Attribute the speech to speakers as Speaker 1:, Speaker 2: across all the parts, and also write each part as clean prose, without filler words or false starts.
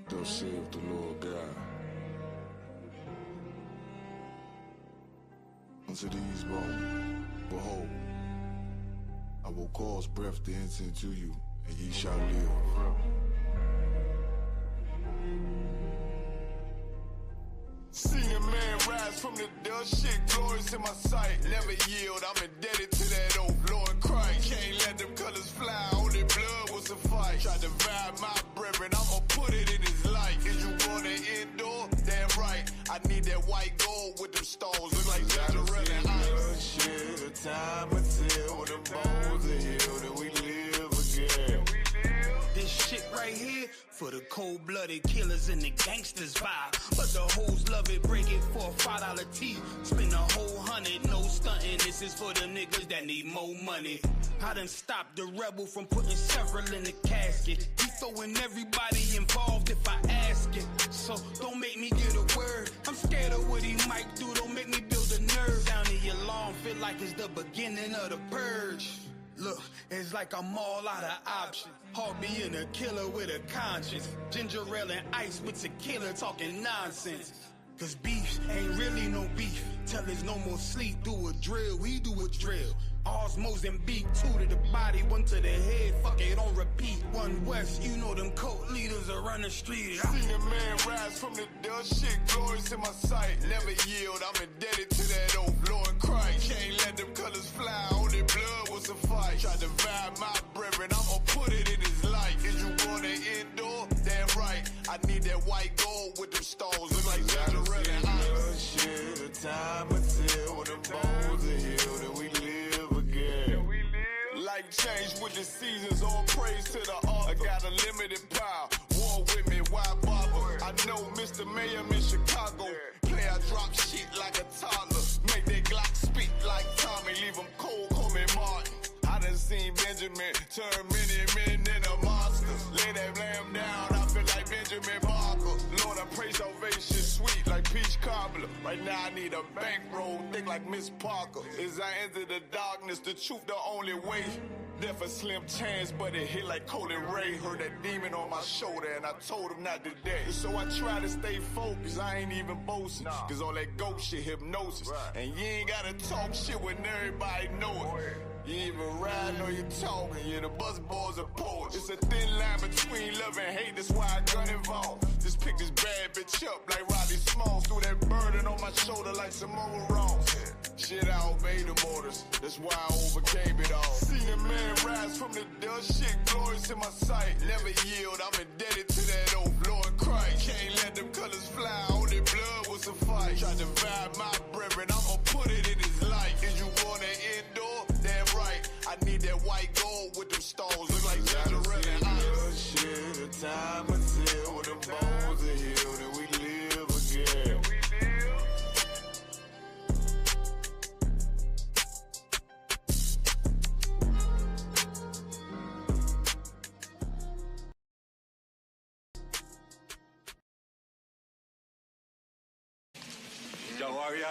Speaker 1: Thus saith the Lord God. Unto these bones, behold, I will cause breath to enter into you, and ye shall live.
Speaker 2: Seen a man rise from the dust, shit glorious in my sight. Never yield, I'm indebted to that old Lord Christ. Can't let them colors fly, only blood will suffice. Try to divide my brethren, I'ma put it in his light. Is you going to endure? Damn right, I need that white gold with them stones. Look like Israelite and ice.
Speaker 3: Shit, the time until the bones are healed and we live again.
Speaker 4: This shit right here for the cold-blooded killers and the gangsters vibe. But the hoes love it, break it for a $5 T. Spend a whole 100, no stunting. This is for the niggas that need more money. I done stopped the rebel from putting several in the casket. He throwing everybody involved if I ask it. So don't make me get a word. I'm scared of what he might do. Don't make me build a nerve. Sound the alarm, feel like it's the beginning of the purge. Look, it's like I'm all out of options. Hard being a killer with a conscience. Ginger ale and ice with tequila talking nonsense. Cause beef ain't really no beef. Till there's no more sleep, do a drill, we do a drill. Ours Mozambique, 2 to the body, 1 to the head, fuck it, on repeat. 1 West, you know them cult leaders are on the street.
Speaker 2: Seen a man rise from the dust, shit glorious in my sight. Never yield, I'm indebted to that old Lord Christ. Can't let them colors fly, only blood will suffice. Try to divide my brethren, I'ma put it in his light. Is you going to endure? Damn right, I need that white gold with them stones. Look like Israelite and ice.
Speaker 3: Shit, the time until the bones are healed and we live again.
Speaker 2: Life changed with the seasons, all praise to the author. I got a limited power, war with me, why bother? I know Mr. Mayor in Chicago. Play, I drop shit like a toddler. Make that Glock speak like Tommy, leave him cold, call me Martin. I done seen Benjamin turn many men into monsters. Lay that lamb down, I feel like Benjamin Barker. Lord, I pray salvation sweet like peach cobbler. Right now I need a bankroll, thick like Miss Parker. As I enter the darkness, the truth the only way. Death a slim chance, but it hit like Cody Ray. Heard that demon on my shoulder and I told him not today. So I try to stay focused, I ain't even boasting. Cause all that ghost shit hypnosis. And you ain't gotta talk shit when everybody know it. You ain't even riding or you talking, yeah, the bus boys are poets. It's a thin line between love and hate, that's why I gun involved. Just pick this bad bitch up like Roddy Smalls. Threw that burden on my shoulder like Samoa Ross. Shit, I obey the orders, that's why I overcame it all. Seen a man rise from the dust, shit glorious in my sight. Never yield, I'm indebted to that old Lord Christ. Can't let them colors fly, only blood will suffice. Try to divide my brethren, I'ma put it in his light. Is you going to endure? Damn right, I need that white gold with them stones. Look like Israelite and ice.
Speaker 3: Shit, the time until the bones are healed and we live again.
Speaker 2: Yo, warrior.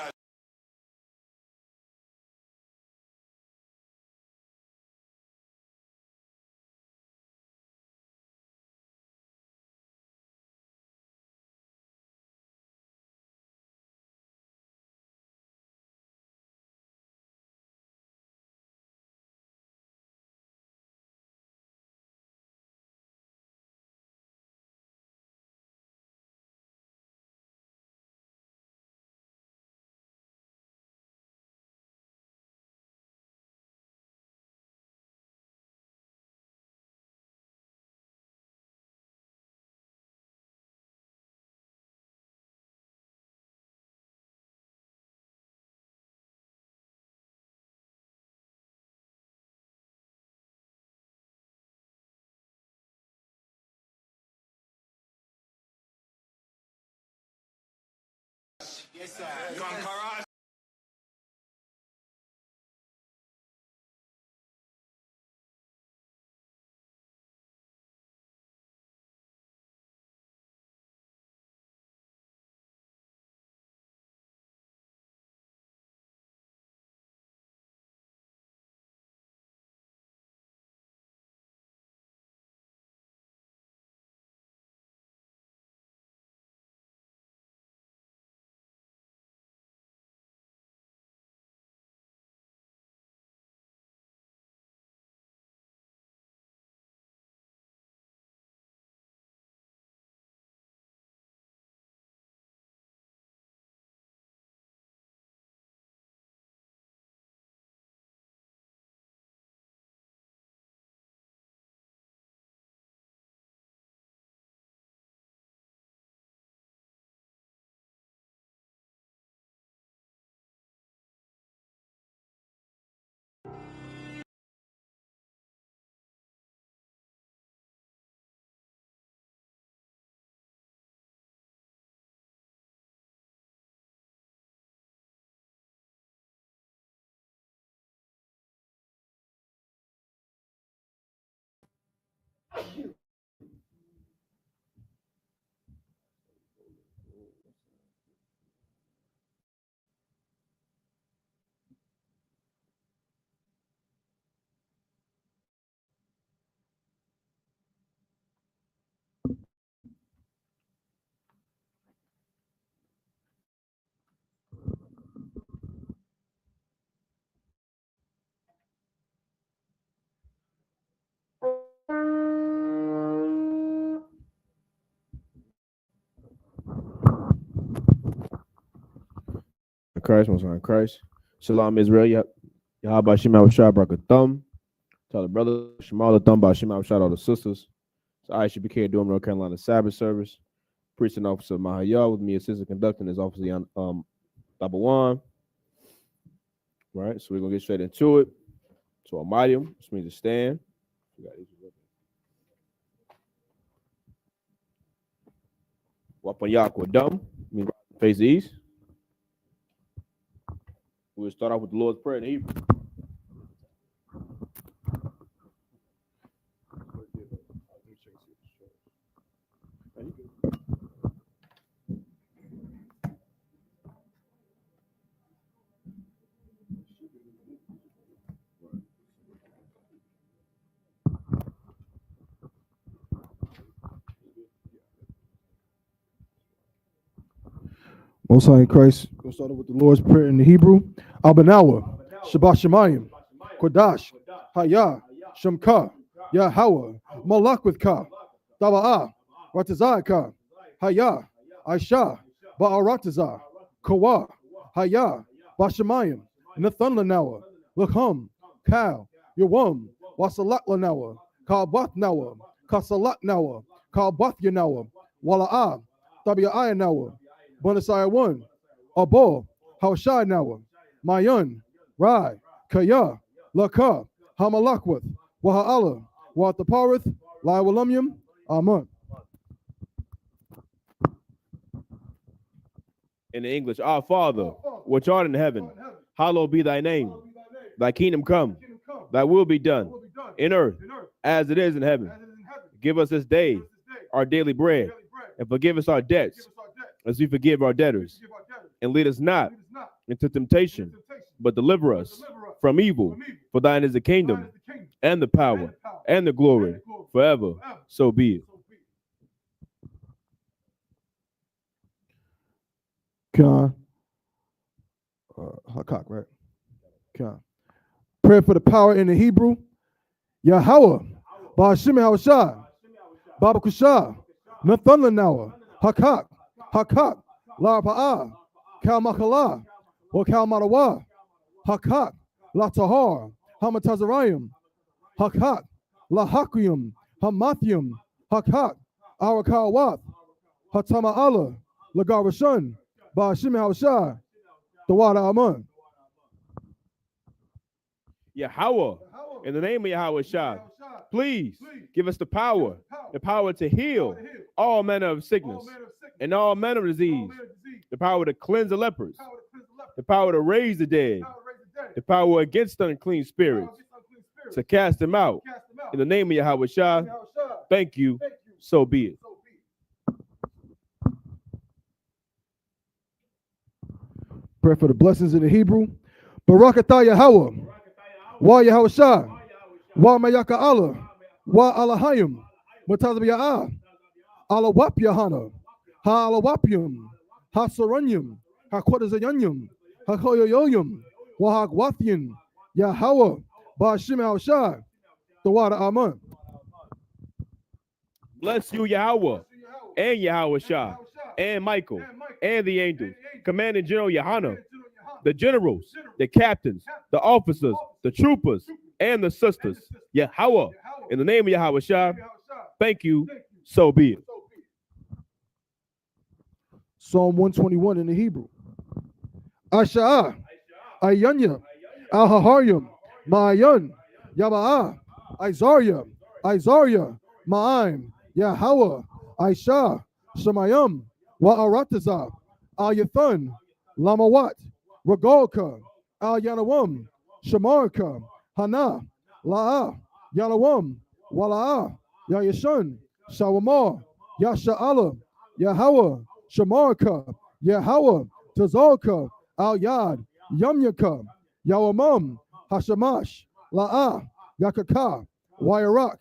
Speaker 4: Yes, sir.
Speaker 5: Christ, most high Christ. Shalom, Israel. Yahweh Shema Shah Brakathum. Tell the brother, Shemal Thumb by Shema Shah, all the sisters. So I.S.U.P.K. Durham, North Carolina Sabbath service. Priest and officer Mahayah with me, assistant conducting is officer Baba Wan. Right, so we're gonna get straight into it. So Almighty, which means to stand. Wapan Yakwah means face the east. We'll start off with the Lord's Prayer in Hebrew.
Speaker 6: Most High in Christ, we'll start with the Lord's Prayer in the Hebrew. Abanawa, Shabbat Shemayim, Kodash, Hayah, Shemka, Yahweh, Malak with Ka, Taba'ah, Ratazah Hayah, Aisha, Ba'aratazah, Kawa, Hayah, Bashemayim, Nathan Lanawa, Lakham, Kal, Yawam, Wasalat Lanawa, Kalbath Nawa, Kasalat Nawa, Kalbath Yanawa, Wala'ah, Tabi'ah Nawa, Bonasai 1, Abo, Haushai Nawa, Mayan, Rai, Kaya, Laka, Hamalakwith, Waha'ala, Wataparith, Laiwalumium, Amen.
Speaker 5: In the English, Our Father, which art in heaven, hallowed be thy name. Thy kingdom come, thy will be done, in earth as it is in heaven. Give us this day our daily bread, and forgive us our debts, as we forgive our debtors. And lead us not into temptation, but deliver us from evil. For thine is the kingdom, and the power, and the glory, forever. So be it.
Speaker 6: Khan. Hakak, right? Khan. Prayer for the power in the Hebrew. Yahweh, Ba'ashim Hawashah, Baba Kushah, Nathan Lanawa, Hakak, Hakak, La Pa'ah, Kal Makala, or Kal Marawa, Hakak, La Tahar, Hamatazarayim, Hakak, La Hakium, Hamathium, Hakak, Arakawath, Hatama Allah, Lagarashun, Ba'ashim Hawashah, Dawada Aman.
Speaker 5: Yahweh, in the name of Yahweh Shah, please give us the power to heal all manner of sickness and all manner of disease, the power to cleanse the lepers, the power to raise the dead, the power against unclean spirits, to cast them out. In the name of Yahweh Shah, thank you, so be it.
Speaker 6: Pray for the blessings in the Hebrew. Barakatah Yahweh, Wa Yahweh Shah, Wa Mayaka Allah, Wa Alahayim, Matazabiyah, Alawap Yahanna, Ha Alawapium, Ha Saranyum, Ha Quadazayanyum, Ha Koyoyoyum, Wa Hagwathian, Yahweh, Ba'ashim Al Shah, the water Aman.
Speaker 5: Bless you, Yahweh, and Yahweh Shah, and Michael, and the angels, Commanding General YAHANNA, the generals, the captains, the officers, the troopers, and the sisters. Yahweh, in the name of Yahweh Shah, thank you, so be it.
Speaker 6: Psalm 121 in the Hebrew. Asha'ah, Ayanya, Al-Haharyam, Ma'ayan, Yaba'ah, Isaiah, Ma'aim, Yahweh, Aisha, Shemayim, Wa'aratazah, Al-Yathan, Lamawat, Regalka, Al-Yanawam, Shamarka, Hana, La'ah, Yanawam, Wala'ah, Ya Yashun, Shawamar, Ya Sha'ala, Yahweh, Shamarka, Yahweh, Tazolka, Al Yad, Yumyaka, Yawamam, Hashamash, La'ah, Yakaka, Wyarak,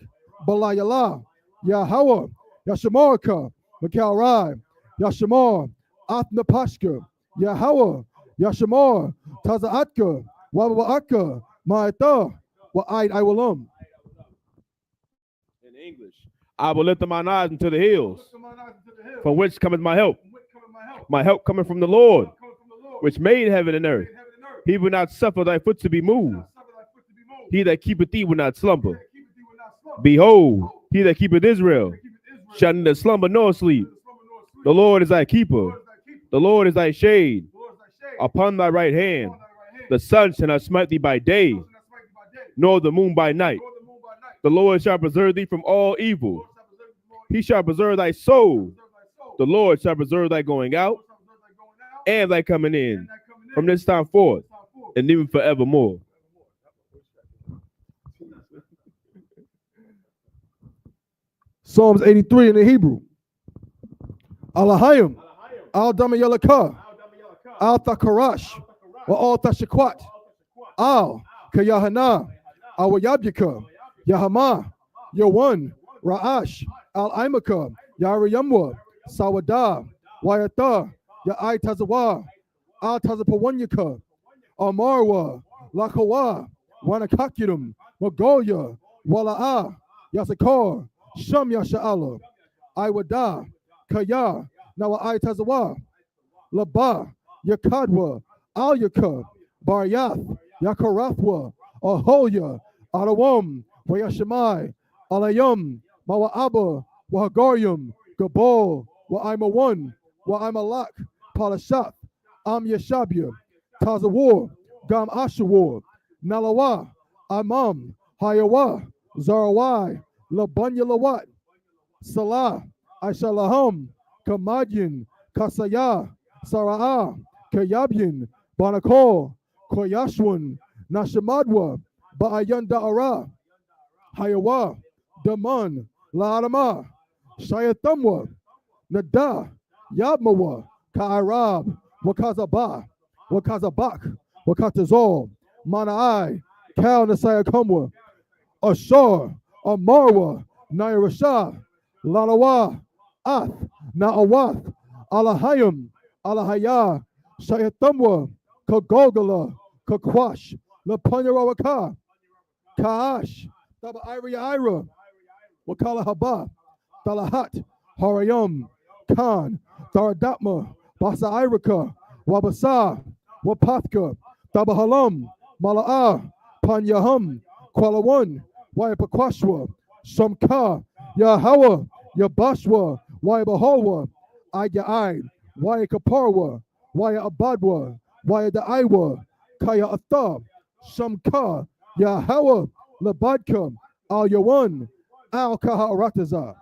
Speaker 6: Balayala, Yahweh, Yashamarka, Mikal Rai, Yashamar, Athnapashka, Yahweh, Yashamar, Tazaatka, Wabaka, Ma'ata, Wa'id Iwalam.
Speaker 5: In English, I will lift up mine eyes into the hills, from which cometh my help. My help coming from the Lord, which made heaven and earth. He will not suffer thy foot to be moved. He that keepeth thee will not slumber. Behold, he that keepeth Israel shall neither slumber nor sleep. The Lord is thy keeper. The Lord is thy shade upon thy right hand. The sun shall not smite thee by day, nor the moon by night. The Lord shall preserve thee from all evil. He shall preserve thy soul. The Lord shall preserve thy going out and thy coming in from this time forth and even forevermore.
Speaker 6: Psalms 83 in the Hebrew. Alahayim, Al Damayalaka, Al Thakarash, wa Al Tashakwat, Al Kayahanna, Al Yabyaka, Yahama, Yawan, Ra'ash, Al Imaka, Yariyamwa, Sawada, Wayata, Ya'ai Tazawa, Al Tazapawanyaka, Amarwa, Lakawa, Wanakakirum, Magoya, Wala'a, Yasakar, Sham Yasha'ala, Iwada, Kaya, Nawa'ai Tazawa, Laba, Yakadwa, Al Yaka, Baryath, Yakarathwa, Ahoya, Adawam, Wayashamai, Alayum, Mawa'aba, Wahagarium, Gabal, Wa'aimawan, Wa'aimalak, Palashat, Am Yashabia, Tazawar, Gam Ashawar, Nalawa, Amam, Hayawa, Zarawai, Labanya Lawat, Salah, Aishalaham, Kamadyan, Kasaya, Sara'ah, Kayabyan, Banakol, Koyashwan, Nashamadwa, Ba'ayan Da'ara, Hayawa, Daman, La'adama, Shayatamwa, Nada, Yabmawa, Ka'arab, Wakazaba, Wakazabak, Wakatazol, Mana'ai, Kal Nasayakamwa, Ashar, Amarwa, Nairasha, Lalawa, Ath, Na'awath, Alahayim, Alahaya, Shayatamwa, Kagogala, Kakwash, Lapanyarawaka, Kaash, Taba Ira, Wakala Haba, Talahat, Harayam, Khan, Tharadatma, Basa Iraka, Wabasa, Wapathka, Tabahalam, Mala'ah, Panyaham, Kwalawan, Wayapakwashwa, Shamka, Yahawa, Yabashwa, Wayabahawa, Ayai, Wayakaparwa, Wayabadwa, Wayadaiwa, Kaya Atha, Shamka, Yahawa, Labadka, Al Yawan, Al Kaharataza.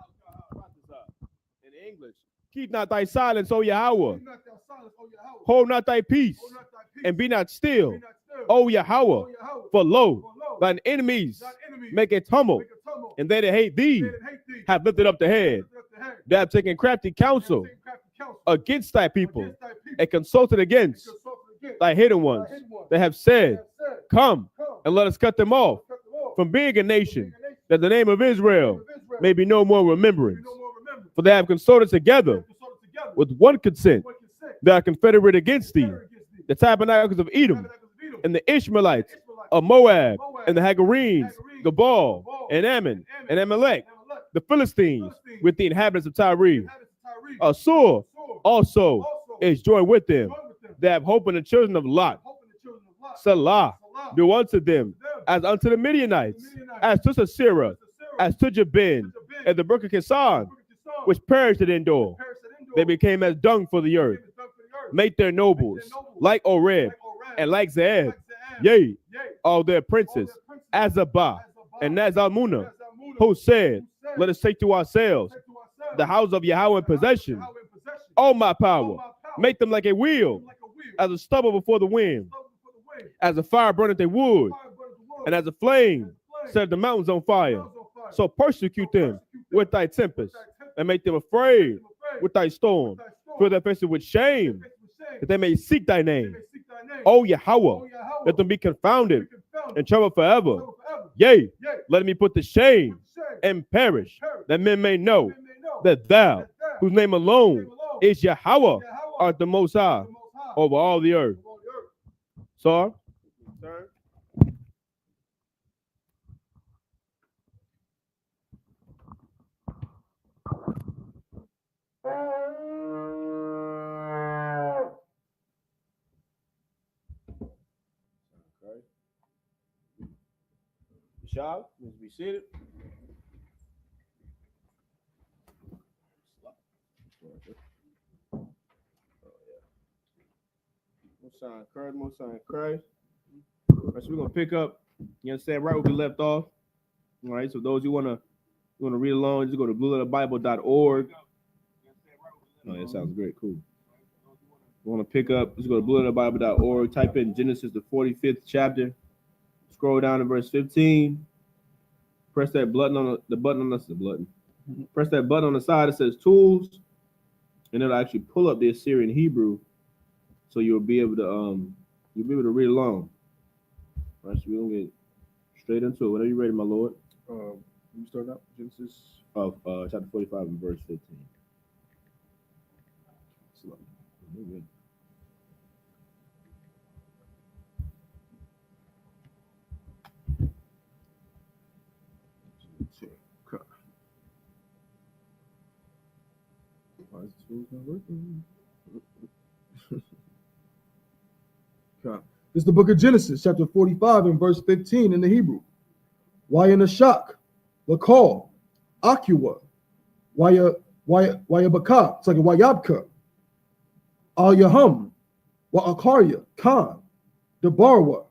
Speaker 5: In English, keep not thy silence, O Yahweh. Hold not thy peace, and be not still, O Yahweh. For lo, thine enemies make a tumult, and they that hate thee have lifted up the head. They have taken crafty counsel against thy people, and consulted against thy hidden ones. They have said, come, and let us cut them off from being a nation, that the name of Israel may be no more remembrance. For they have consulted together with one consent. They are confederate against thee, the tabernacles of Edom, and the Ishmaelites of Moab, and the Hagarenes, Gabal, and Ammon, and Amalek, the Philistines, with the inhabitants of Tyre. Assur also is joined with them. They have hope in the children of Lot. Salah, do unto them as unto the Midianites, as to Sisera, as to Jabin, and the brook of Kisan, which perished at Endor. They became as dung for the earth. Make their nobles like Oreb and like Zeeb, yea, all their princes, Azabah and Nazalmunna, who said, let us take to ourselves the house of Yahweh in possession. O my power, make them like a wheel, as a stubble before the wind, as a fire burneth a wood, and as a flame set the mountains on fire. So persecute them with thy tempest, and make them afraid with thy storm. Fill their faces with shame, that they may seek thy name. O Yahweh, let them be confounded and troubled forever. Yea, let me put to shame and perish, that men may know that thou, whose name alone is Yahweh, art the Most High over all the earth. Sir? Shall needs to be seated. Most High Christ. All right, so we're gonna pick up. You understand? Right where we left off. All right. So those who wanna read along, just go to blueletterbible.org. Oh, that sounds great. Cool. We want to pick up. Just go to blueletterbible.org. Type in Genesis the 45th chapter. Scroll down to verse 15. Press that button on the button. Press that button on the side that says Tools, and it'll actually pull up the Assyrian Hebrew, so you'll be able to read along. All right, so we're gonna get straight into it. Whenever you're ready, my Lord.
Speaker 6: You start out Genesis
Speaker 5: Of chapter 45 and verse 15.
Speaker 6: Why is this not working? Okay. This is the book of Genesis, chapter 45 and verse 15 in the Hebrew. YAHANNA, the call, Akua, YAHBK, it's like a Y.A.P.K, Al-Yahum, Wa'akarya, Khan, Debarwa.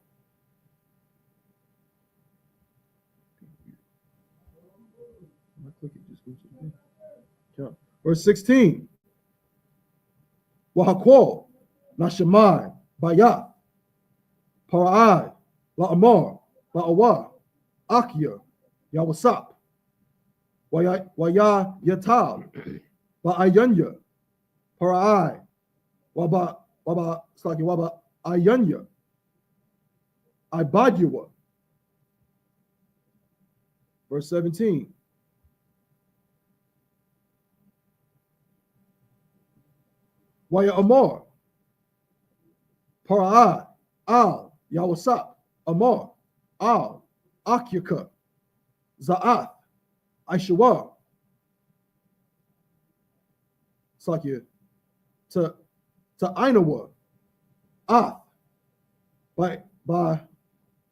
Speaker 6: Verse 16. Wahakwal, Nashamai, Bayat, Para'ai, La'amar, La'awa, Akia, Yawasap, Waya Yatal, Ba'ayanya, Para'ai, Waba Ayanya, Ibadua. Verse 17. Waya Amar, Para'ai, Al, Yawasap, Amar, Al, Akyaka, Za'ath, Aishawar. It's like you to Ainawa, Ath, by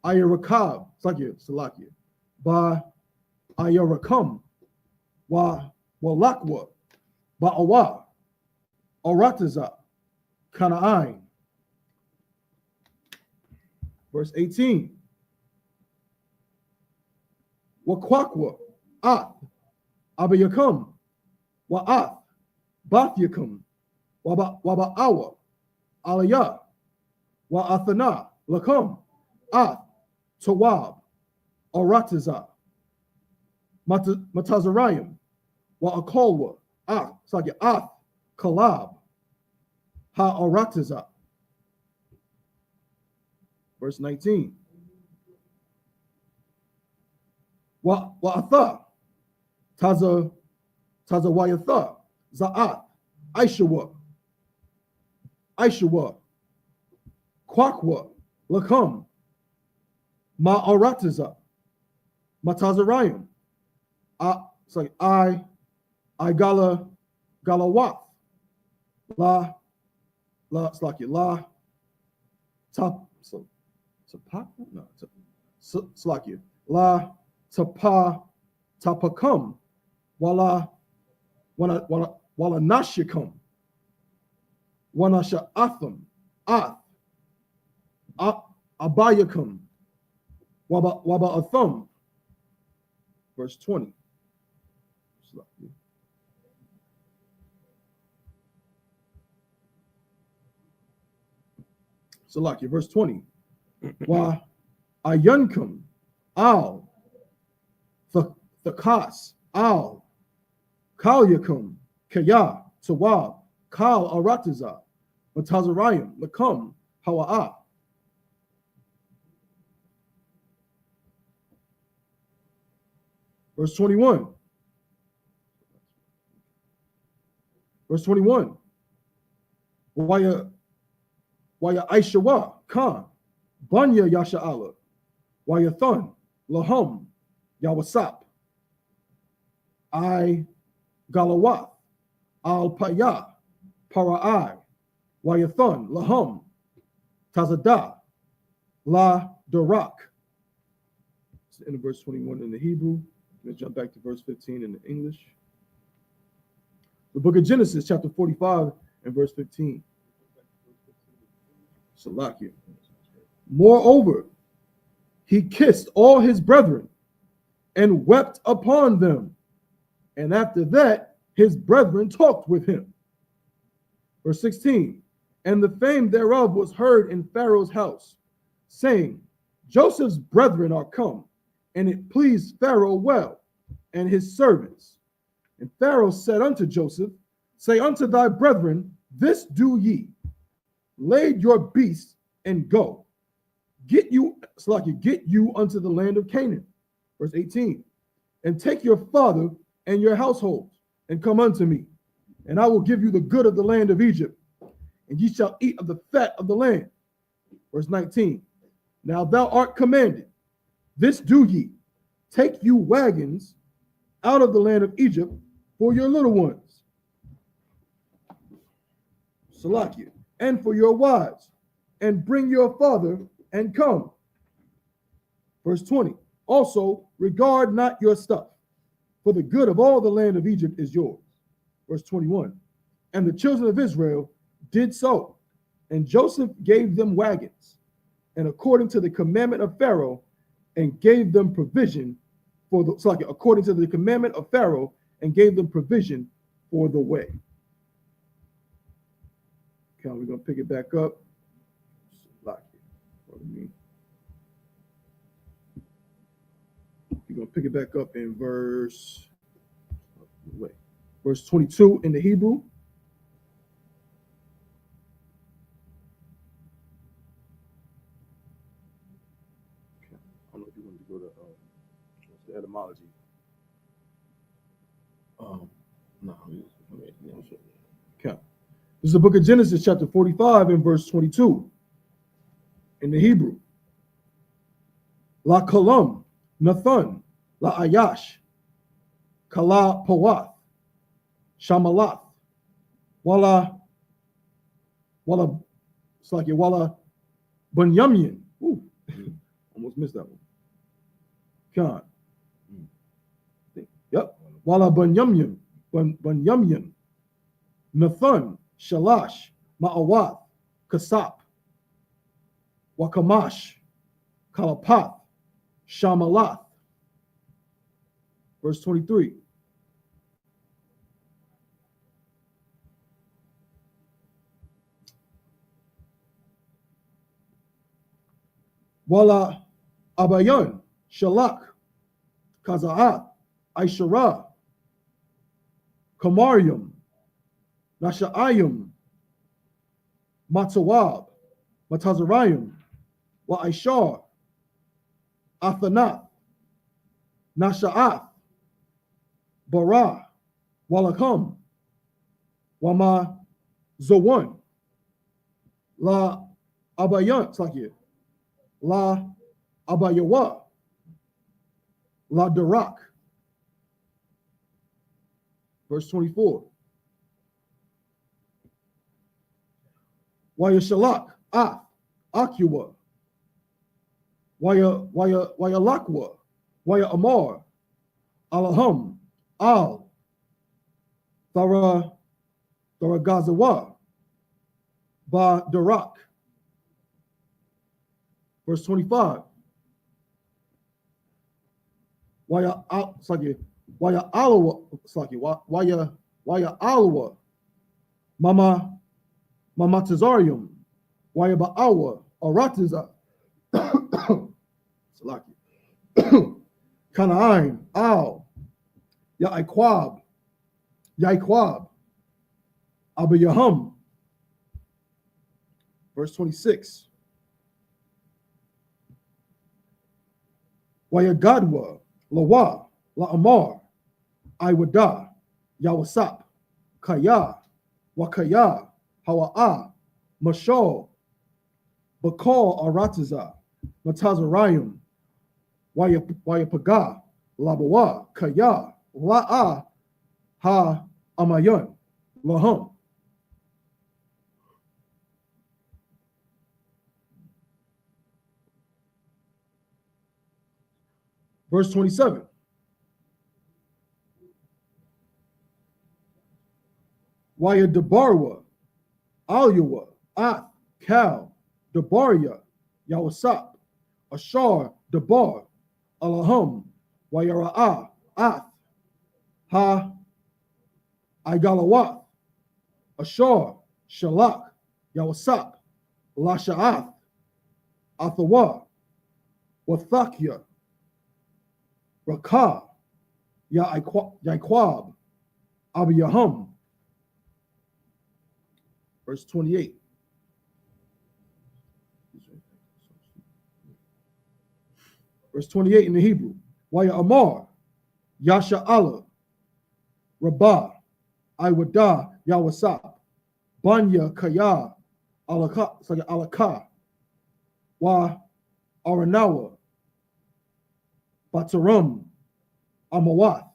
Speaker 6: Ayarakab, it's like you, Salakia, by Ayarakam, Walakwa, Ba'awa, Arataza, Kana'ain. Verse 18. Wakwakwa, Ath, Abayakam, Wa'ath, Bathyakam, Waba'awa, Aliyah, Wa'athana, Lakam, Ath, Tawab, Arataza, Matazarayim, Wa'akolwa, Ath, it's Ath, Kalab, Ha'arataza. Verse 19. Wa'atha, Tazawayatha, Za'at, Aishawa, Kwakwa, Lakam, Ma'arataza, Matazarayim, Galawath, La, Slaki, La, Tap, so, Tapa, no, Slaki, La, Tapakam, Wala Nashikam, Wanasha Atham, Ath, Abayakam, Waba Atham. Verse 20. Salaki, verse 20. Wa Ayankum, Al, Thakas, Al, Kal Yakum, Kaya, Tawab, Kal Aratiza, Matazarayim, Lakum, Hawa'a. Verse 21. Verse 21. Waya Aishawa, Khan, Banya Yasha'ala, Waya Thun, Lahum, Yawasap, I Galawath, Al Paya, Para'ai, Wayathun, Lahum, Tazada, La Durak. It's in verse 21 in the Hebrew. Let's jump back to verse 15 in the English. The book of Genesis, chapter 45 and verse 15. Salakia. Moreover, he kissed all his brethren and wept upon them. And after that, his brethren talked with him. Verse 16. And the fame thereof was heard in Pharaoh's house, saying, Joseph's brethren are come, and it pleased Pharaoh well, and his servants. And Pharaoh said unto Joseph, say unto thy brethren, this do ye. Lade your beasts and go. Get you unto the land of Canaan. Verse 18. And take your father and your households, and come unto me, and I will give you the good of the land of Egypt, and ye shall eat of the fat of the land. Verse 19. Now thou art commanded, this do ye, take you wagons out of the land of Egypt for your little ones, Salakia, and for your wives, and bring your father and come. Verse 20. Also regard not your stuff, for the good of all the land of Egypt is yours. Verse 21. And the children of Israel did so, and Joseph gave them wagons, and according to the commandment of Pharaoh, and gave them provision for the, according to the commandment of Pharaoh, and gave them provision for the way. Okay, we're going to pick it back up. We're going to pick it back up in verse 22 in the Hebrew. Okay. I don't know if you want to go to the etymology. No. Okay. This is the book of Genesis, chapter 45 and verse 22 in the Hebrew. La Kalam, Nathan, La Ayash, Kala Pawath, Shamalath, Wala Bunyamin. Almost missed that one. Khan. Yep. Wala Bunyamin, Nathan, Shalash, Ma'awath, Kasap, Wakamash, Kalapath, Shamalath. Verse 23. Wala Abayan, Shalak, Kaza'at, Aishara, Kamarium, Nasha'ayim, Matawab, Matazarayim, Wa'ishar, Athanath, Nasha'ath, Bara, Walakam, Wama Zowan, La Abayan, it's like here, La Abayawa, La Darak. Verse 24. Waya Shalak, Akua, Waya Lakwa, Waya Amar, Alahum, Al, Tharagazawa, Ba Darak. Verse 25. Waya Alawa, Mama Tazarium, Waya Ba'awa, Aratiza, Kana'aim, Al, Ya'ikwab, Yaiquab, Abiyaham. Verse 26. Wayagadwa, Lawa, La'amar, Iwada, Yawasap, Kaya, Wakaya, Hawa'a, Mashal, Bakal Arataza, Matazarayim, Wayapaga, Labawa, Kaya, La'a, Ha Amayan, Laham. Verse 27. Waya Debarwa, Alyawa, Ath, Cal, Debaria, Yawasap, Ashar, Debar, Alaham, Wayara'a, Ath, Ha, Igalawath, Ashar, Shalak, Yawasap, Lasha'ath, Athawa, Wathakya, Rakah, Yaiquab, Abiyaham. Verse 28. Verse 28 in the Hebrew. Waya Amar, Yasha Allah, Rabbah, Iwada, Yawasap, Banya Kaya, Alaka, Wa Aranawa, Bataram, Amawath.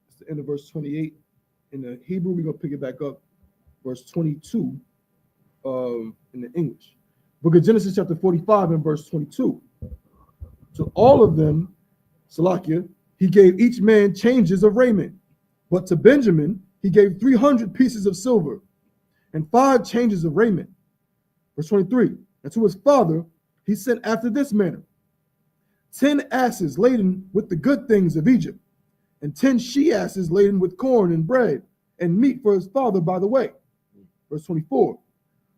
Speaker 6: That's the end of verse 28. In the Hebrew, we're going to pick it back up. Verse 22 in the English. Book of Genesis chapter 45 and verse 22. To all of them, Salakia, he gave each man changes of raiment. But to Benjamin, he gave 300 pieces of silver and 5 changes of raiment. Verse 23. And to his father, he sent after this manner: 10 asses laden with the good things of Egypt, and 10 she-asses laden with corn and bread and meat for his father by the way. Verse 24.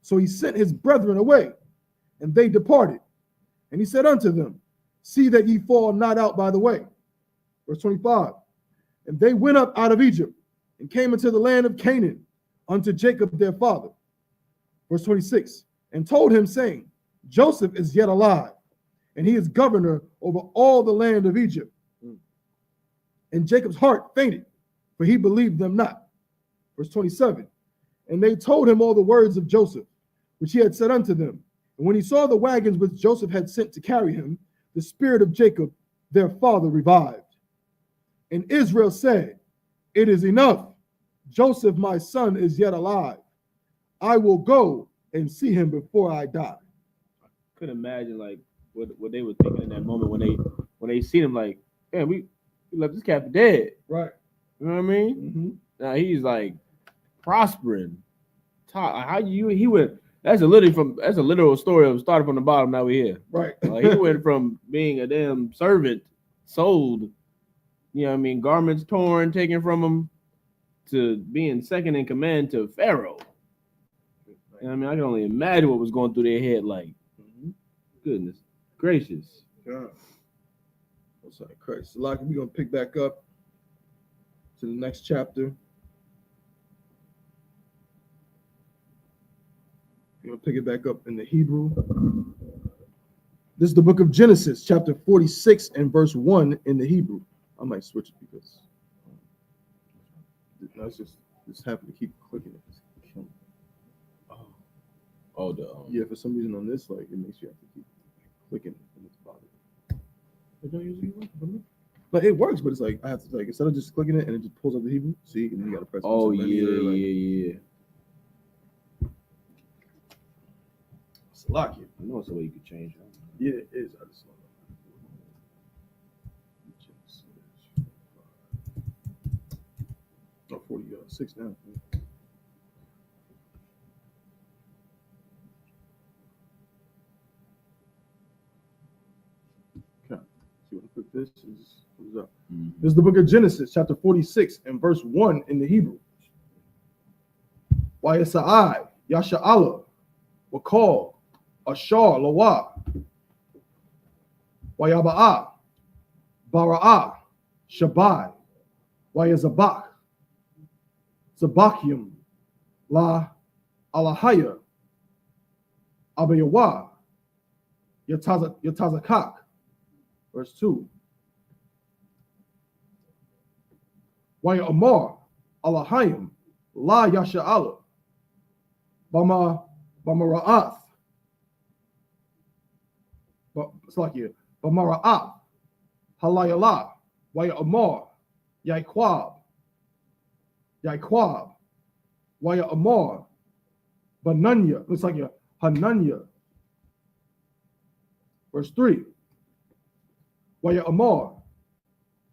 Speaker 6: So he sent his brethren away, and they departed. And he said unto them, see that ye fall not out by the way. Verse 25. And they went up out of Egypt and came into the land of Canaan unto Jacob their father. Verse 26. And told him, saying, Joseph is yet alive, and he is governor over all the land of Egypt. And Jacob's heart fainted, for he believed them not. Verse 27. And they told him all the words of Joseph, which he had said unto them. And when he saw the wagons which Joseph had sent to carry him, the spirit of Jacob, their father, revived. And Israel said, it is enough. Joseph, my son, is yet alive. I will go and see him before I die.
Speaker 5: I couldn't imagine like what they were thinking in that moment when they seen him, like, man, we left this cat for dead.
Speaker 6: Right.
Speaker 5: You know what I mean?
Speaker 6: Mm-hmm.
Speaker 5: Now he's like prospering. How he went? That's a literal story of starting from the bottom. Now we're here.
Speaker 6: Right.
Speaker 5: He went from being a damn servant, sold, you know what I mean, garments torn, taken from him, to being second in command to Pharaoh. You know what I mean, I can only imagine what was going through their head. Like, goodness gracious.
Speaker 6: Yeah. What's that, Christ? Like, we're gonna pick back up to the next chapter. We're gonna pick it back up in the Hebrew. This is the book of Genesis, chapter 46 and verse 1 in the Hebrew. I might switch it because I just happen to keep clicking it. Yeah, for some reason on this, like, it makes you have to keep clicking it and it's bothered. It don't usually work, but it works. But it's like I have to, like, instead of just clicking it and it just pulls up the Hebrew. See, and then you gotta press.
Speaker 5: Oh yeah.
Speaker 6: Slocky.
Speaker 5: I know it's a way you could change it.
Speaker 6: Yeah, it is. I just love it. 46 now. Okay. See what I put this is. What is up? Mm-hmm. This is the book of Genesis, chapter 46 and verse 1 in the Hebrew. YSI, Yasha Allah, Wakal, Ashar, Lawa, Wayaba'a, Bara'ah, Shabai, Wayazabak, Sabakim, La Alahaya, Abayawa, Yatazakak. Verse 2. Waya Amar, Alahayim, La Yasha'ala, Bamara'ath, Bamara'ath, Halayala, Waya Amar, Yaiquab, Waya Amar, Bananya, looks like Hananya. Verse 3. Waya Amar,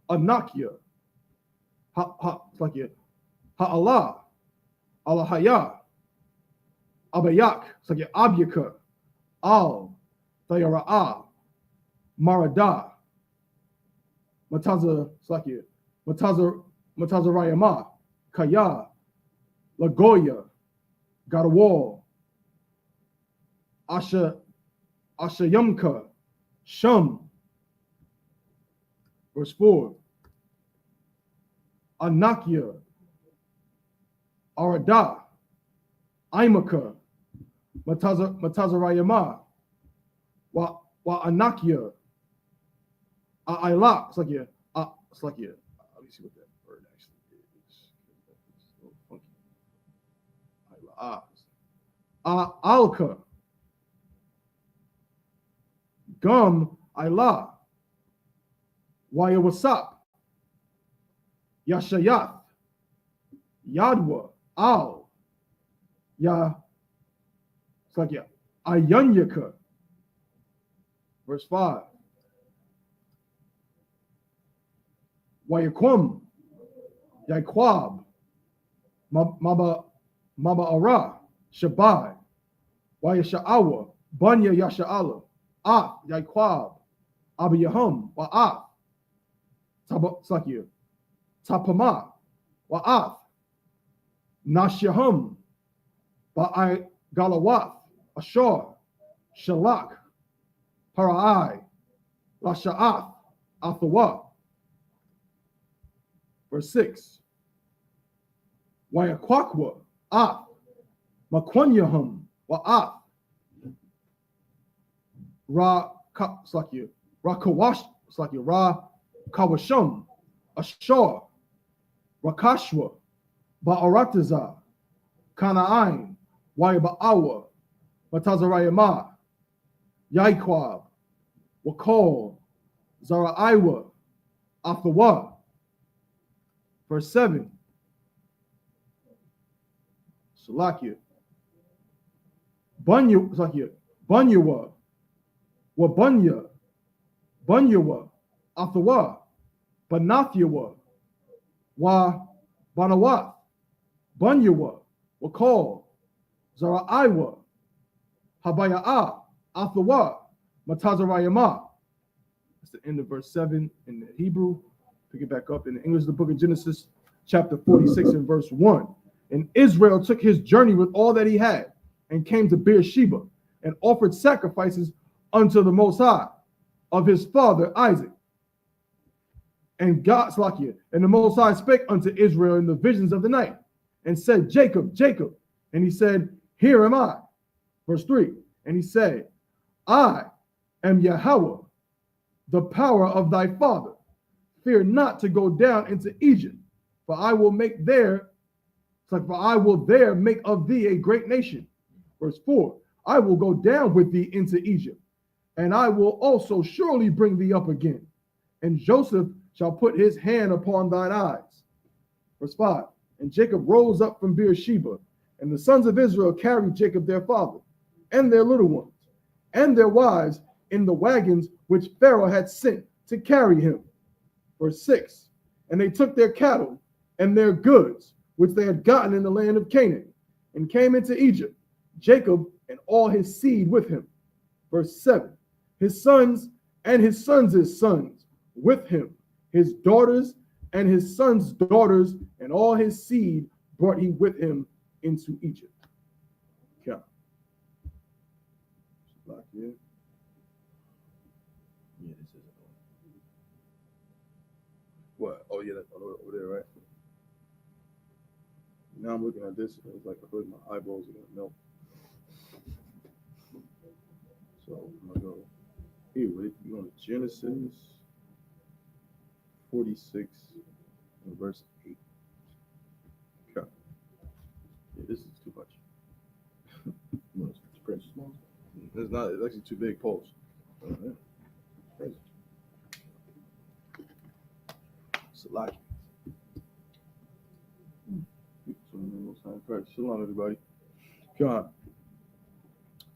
Speaker 6: Anakia, Ha'Allah, Alahaya, Abayak, it's like Abyaka, Al, Thayara'ah, Marada, Matazarayama, Kaya, Lagoya, Gadawal, Ashayamka, Shum. Verse 4. Anakia, Arada, Imaka, Matazarayama, Wa Anakia, Aila. It's like let me see what that word actually is. It's a little funky. Alka, Gum, Aila, YAHANNA, Yashayath, Yadwa, Al, it's like Ayunyaka. Verse 5. Wayaquam, Yaiquab, Maba'ara, Shabai, Wayasha'awa, Banya Yasha'ala, Yaiquab, Abiyahum, Wa'af, Tapama, Wa'af, Nashahum, Ba'ai Galawath, Ashar, Shalak, Para'ai, Lasha'ath, Athawa. Verse 6. Wayaquakwa, Ath, Maquanyahum, Wa'ath, Kawashum, Ashar, Rakashwa, Ba'arataza, Kana'ain, Wayaba'awa, Matazarayama, Yaiquab, Wakol, Zaraiwa, Athawa. Verse 7. Salakia. Bunyawa, Wabunya, Bunyawa, Athawa, Banathiawa, Wa Banawath, Bunyawa, Wakol, Zaraiwa, Habaya'a, Athawa, Matazarayama. That's the end of verse 7 in the Hebrew. Pick it back up in the English, the book of Genesis, chapter 46 and verse 1. And Israel took his journey with all that he had and came to Beersheba and offered sacrifices unto the Most High of his father Isaac. And and the Most High spake unto Israel in the visions of the night and said, Jacob, Jacob. And he said, Here am I. Verse 3. And he said, I am Yahweh, the power of thy father. Fear not to go down into Egypt, for I will there make of thee a great nation. Verse 4. I will go down with thee into Egypt, and I will also surely bring thee up again. And Joseph shall put his hand upon thine eyes. Verse 5. And Jacob rose up from Beersheba, and the sons of Israel carried Jacob their father, and their little ones, and their wives in the wagons which Pharaoh had sent to carry him. Verse 6. And they took their cattle and their goods, which they had gotten in the land of Canaan, and came into Egypt, Jacob and all his seed with him. Verse 7. His sons and his sons' sons with him, his daughters and his sons' daughters, and all his seed brought he with him into Egypt. Okay. Yeah, this is what? Oh, yeah, that's over there, right? Now I'm looking at this, and it's like I feel like my eyeballs are gonna melt. So I'm gonna go here with it. You want Genesis 46 and verse 8. Okay. Yeah, this is too much. It's pretty small. It's not. It's actually too big. Pause. Oh, yeah. Crazy. Select. Shalom, everybody. God.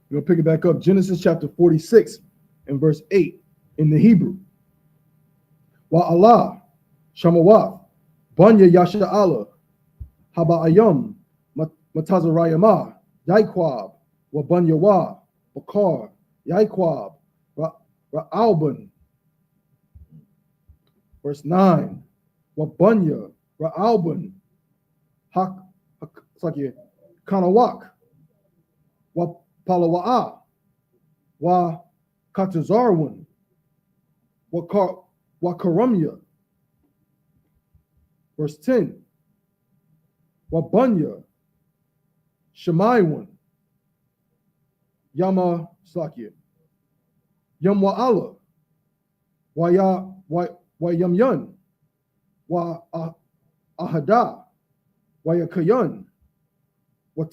Speaker 6: We're going to pick it back up. Genesis chapter 46 and verse 8 in the Hebrew. Wa Allah, Shamawah, Banya Yasha Allah, Haba Ayam, Matazarayama, Yaikwab, Wa Banya Wa, Bakar, Yaikwab, Ra'alban. Verse 9. Wa Banya, Ra'alban, Kanawak, Wa Palawa'a, Wa Katazarwan, Wa Karamya. Verse 10. Wa Banya, Shemaiwan, Yama Sakya, Yamwa Allah, Wa Yamyun, Wa Ahada, Wa Yakayan, Wa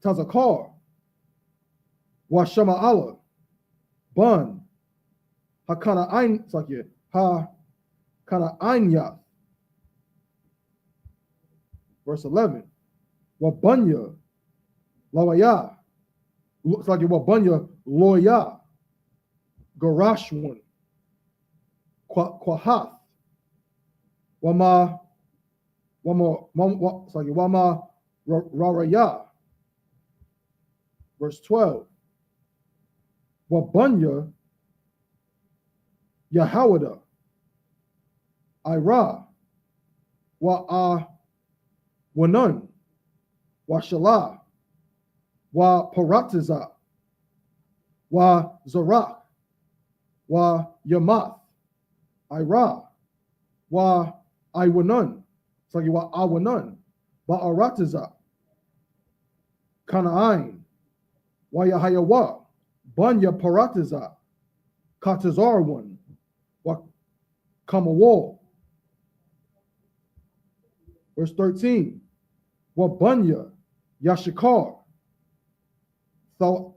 Speaker 6: Tazakar, Wa Shama Allah, Ban, Hakana Ein Sakya, Ha Kana Einya. Verse 11. Wa Banya, Lawaya, looks like Wa Banya, Loya, Garashwan, Kwahath, Wama Raraya. Verse 12. Wa Banya, Yahawada, Ira, Wa Wanan, Wa Shalah, Wa Paratiza, Wa Zarak, Wa Yamath, Ira, Wa Iwanan, sorry, Wa Awanan, Wa Aratiza, Kana'ain, Wa Yahayawa, Banya Paratiza, Katazarwan, Wa Kamawal. Verse 13. Wa Banya Yashikar, Thawalai,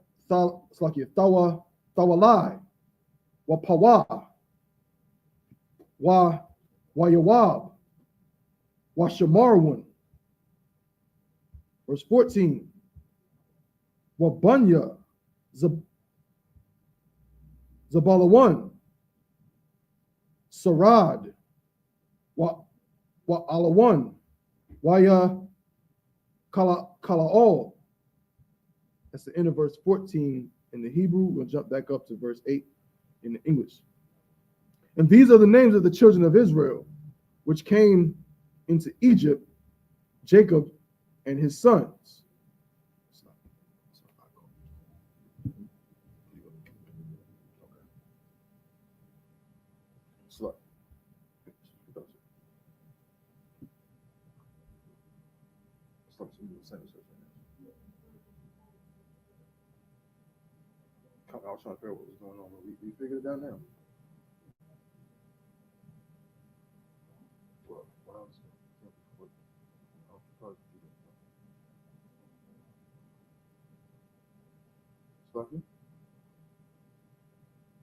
Speaker 6: Wa Pawa, Wa Yawab, Wa Shamarwan. Verse 14. Wa Banya Zabalawan, Sarad, Wa Alawan, Waya Kala'ol. That's the end of verse 14 in the Hebrew. We'll jump back up to verse 8 in the English. And these are the names of the children of Israel, which came into Egypt, Jacob and his sons. I was trying to figure out what was going on. We figured it out now.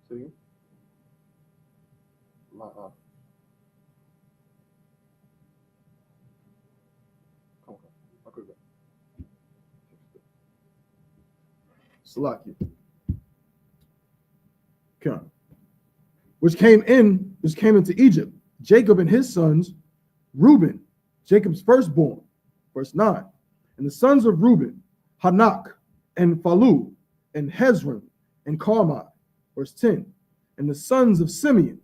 Speaker 6: See? Salaki. Come. Which came into Egypt, Jacob and his sons, Reuben, Jacob's firstborn. Verse 9. And the sons of Reuben, Hanak, and Phalu, and Hezron, and Carmi. Verse 10. And the sons of Simeon,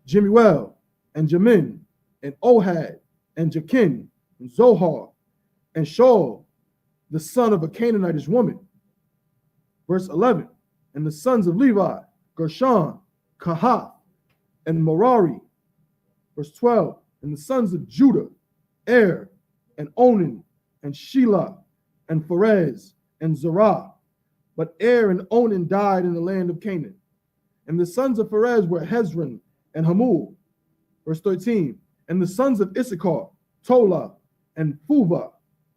Speaker 6: Jemuel, and Jamin, and Ohad, and Jakin, and Zohar, and Shaul, the son of a Canaanitish woman. Verse 11. And the sons of Levi, Gershon, Kahath, and Merari. Verse 12. And the sons of Judah, Er, and Onan, and Shelah, and Pharez, and Zerah. But Er and Onan died in the land of Canaan. And the sons of Pharez were Hezron and Hamul. Verse 13. And the sons of Issachar, Tola, and Phuvah,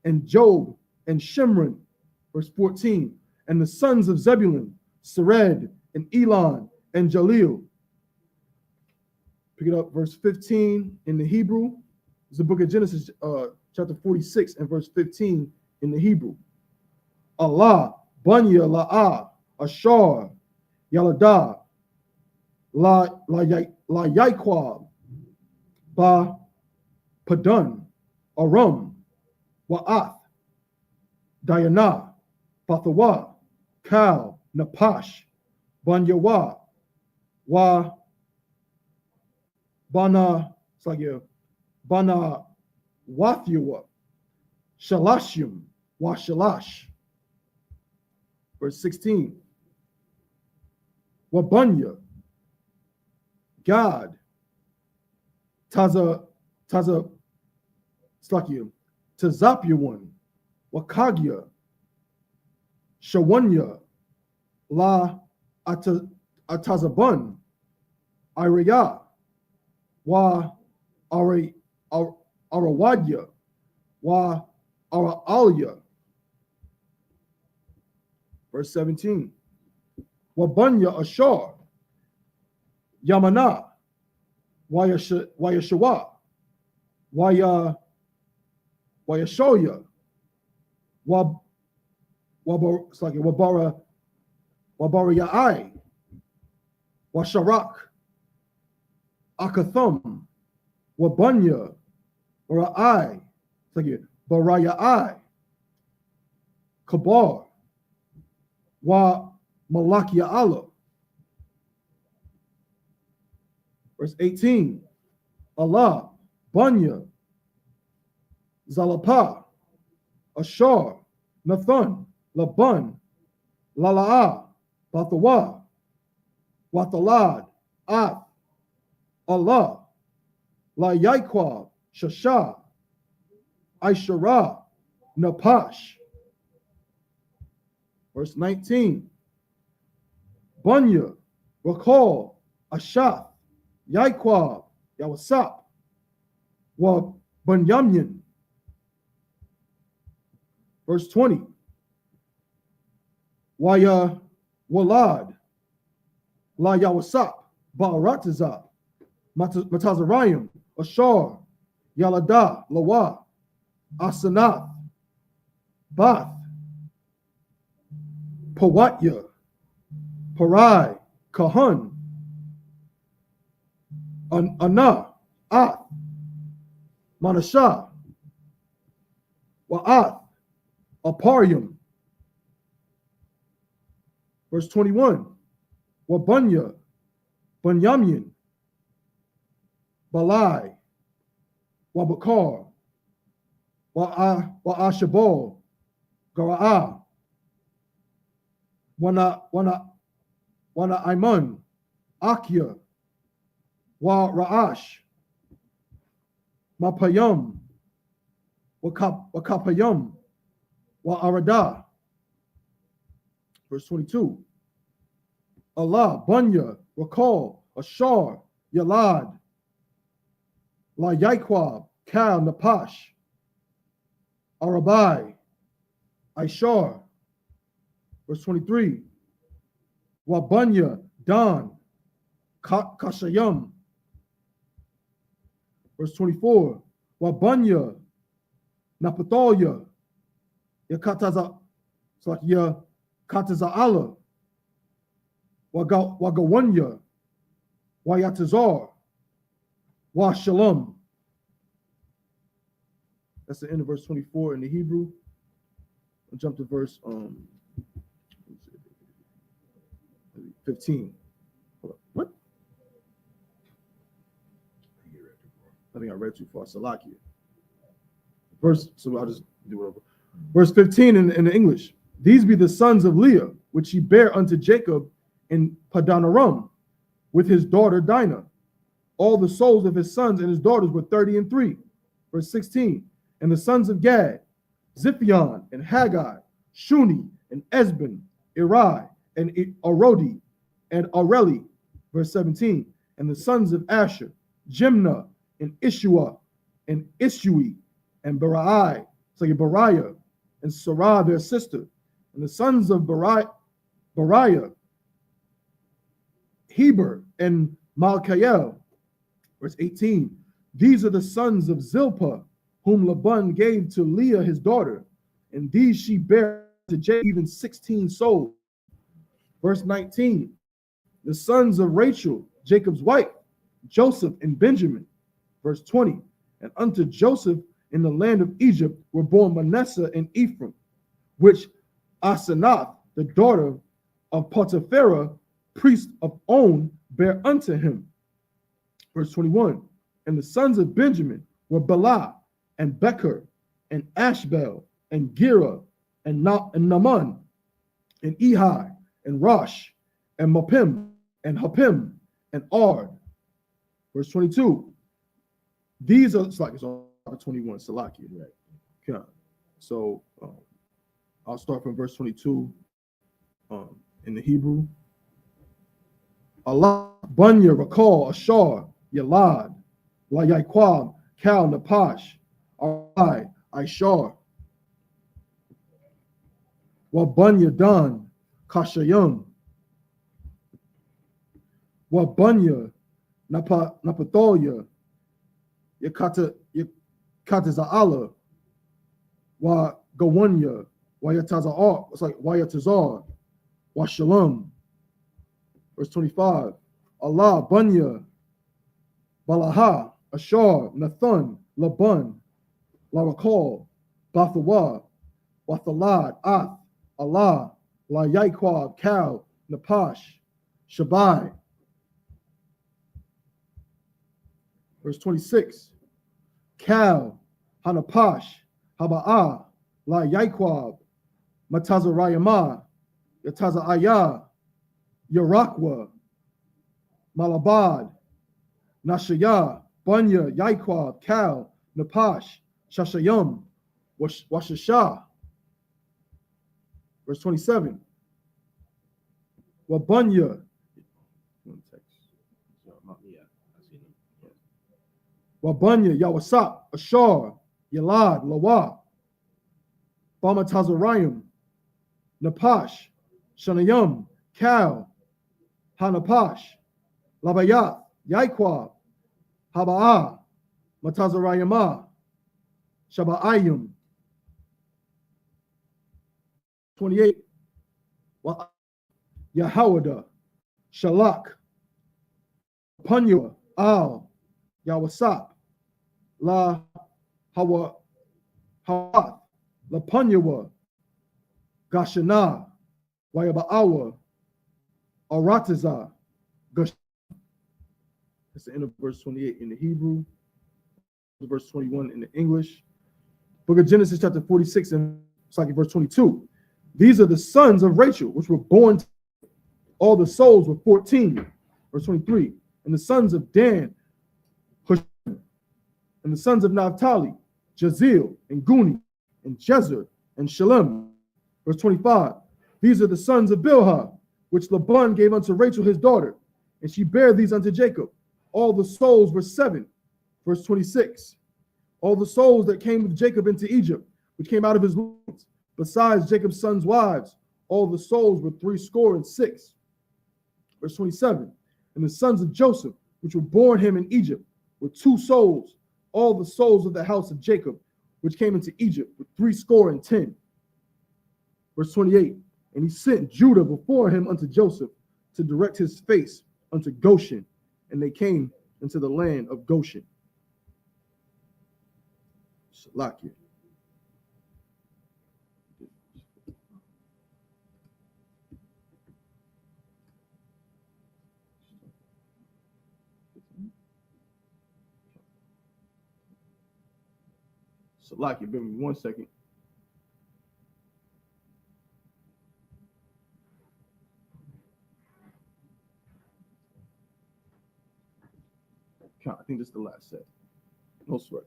Speaker 6: and Job, and Shimron. Verse 14. And the sons of Zebulun, Sered, and Elon, and Jalil. Pick it up, verse 15 in the Hebrew. It's the book of Genesis, chapter 46, and verse 15 in the Hebrew. Allah, Bunya, La'ah, Ashar, Yaladah, La Yaiquab, Ba Padun, Aram, Wa'ath, Diana, Pathawa, Kal, Napash, Banyawa, Wa Bana, it's like you, Bana Wathua, Shalashim, Wa Shalash. Verse 16. Wabunya, God, Taza, it's like you, Tazapyawan, Wakagya, Shawanya, La Atazabun, Iraya, Wa Arawadya, Wa Araalya. Verse 17. Wabunya Ashar, Yamana, Wayashawa, Wayashoya, Wabarayai, Washarak, Akathum, Wabunya, Bara'ai, Barayai, Kabar, Wa Malakia Allah. Verse 18. Allah, Bunya, Zalapa, Ashar, Nathan, Laban, Lala'a, Bathawa, Watalad, Ath, Allah, La Yaiquab, Shasha, Aishara, Napash. Verse 19. Bunya, Rakal, Ashaf, Yaiquab, Yahusap, Wa Bunyamin. Verse 20. Waya Walad, La Yahusap, Ba'aratazab, Matazarayim, Ashar, Yalada, Lawa, Asanath, Bath, Pawatya, Parai, Kahun, Anah, Ath, Manashah, Wa'ath, Aparium. Verse 21. Wabunya, Bunyamin, Balai, Wabakar, Wa'ashabal, Gara'ah, Wana Aiman, Akya, Wa Ra'ash, Mapayam, Wakapayam, Wa Arada. Verse 22. Allah, Bunya, Rakal, Ashar, Yalad, La Yaiquab, Kal, Napash, Arabai, Aishar. Verse 23. Wabunya, Dan, Kashayam. Verse 24. Wabunya, Napathalia, Yakataza, it's like Yakataza'ala, Wagawanya, Wayatazar, Wa-Shalom. That's the end of verse 24 in the Hebrew. I'll jump to verse 15. Hold up. What? I think I read too far. Salakia. So I'll just do it over. Verse 15 in the English. These be the sons of Leah, which he bare unto Jacob in Padanaram, with his daughter Dinah. All the souls of his sons and his daughters were 30 and 3. Verse 16. And the sons of Gad, Ziphion and Haggai, Shuni and Esben, Eri and Arodi and Areli. Verse 17. And the sons of Asher, Jimnah and Ishua and Isui and Bariah and Sarah their sister. And the sons of Bariah, Heber and Malchiel. Verse 18. These are the sons of Zilpah, whom Laban gave to Leah his daughter, and these she bare to Jacob, even 16 souls. Verse 19. The sons of Rachel, Jacob's wife, Joseph and Benjamin. Verse 20. And unto Joseph in the land of Egypt were born Manasseh and Ephraim, which Asenath, the daughter of Potipharah, priest of On, bare unto him. Verse 21. And the sons of Benjamin were Bela and Becher and Ashbel and Gera and Naaman and Ehi and Rosh and Mapim and Hapim and Ard. Verse 22. These are, it's 21, Salakia, right? Okay. So I'll start from verse 22 in the Hebrew. Allah, Bunya, Rakal, Ashar, Yalad, Layaquab, Kal, Napash, Arai, Ishar, Wabunya, Dan, Kashayim, Wabunya, Napatholia, Yakataza'ala, Wa Gawanya, Wayatazar, it's like Wayatazar, Wa Shalom. Verse 25. Allah, Bunya, Balaha, Ashar, Nathan, Laban, Larakal, Bathawa, Wathalad, Ath, Allah, La Yaiquab, Kal, Napash, Shabai. Verse 26. Kal, Hanapash, Haba'ah, La Yaiquab, Matazarayama, Yataza'ayah, Yarakwa, Malabad, Nashaya, Bunya, Yaiquab, Kal, Napash, Shashayam, Washashah. Verse 27. Wabunya, Wabunya, Yawasap, Ashar, Yalad, Lawa, Bamatazarayim, Napash, Shanayam, Kal, Hanapash, Labayat, Yaiquab, Haba'ah, Matazarayama, Shaba'ayim. 28. Yahawada, Shalak, Punya, Al, Yawasap, La Hawa, Hawath, La Punyawa, Gashana, Wayaba'awa, Arataza, Gash. That's the end of verse 28 in the Hebrew, verse 21 in the English. Book of Genesis, chapter 46, and it's like verse 22. These are the sons of Rachel, which were born. All the souls were 14. Verse 23. And the sons of Dan, Hushim, and the sons of Naphtali, Jazeel, and Guni, and Jezer, and Shalem. Verse 25. These are the sons of Bilhah, which Laban gave unto Rachel his daughter, and she bare these unto Jacob. All the souls were 7. Verse 26. All the souls that came with Jacob into Egypt, which came out of his loins, besides Jacob's sons' wives, all the souls were 66. Verse 27. And the sons of Joseph, which were born him in Egypt, were 2 souls. All the souls of the house of Jacob, which came into Egypt, were 70. Verse 28. And he sent Judah before him unto Joseph to direct his face unto Goshen, and they came into the land of Goshen. Shalakia. Salakia, give me 1 second. I think this is the last set. No sweat.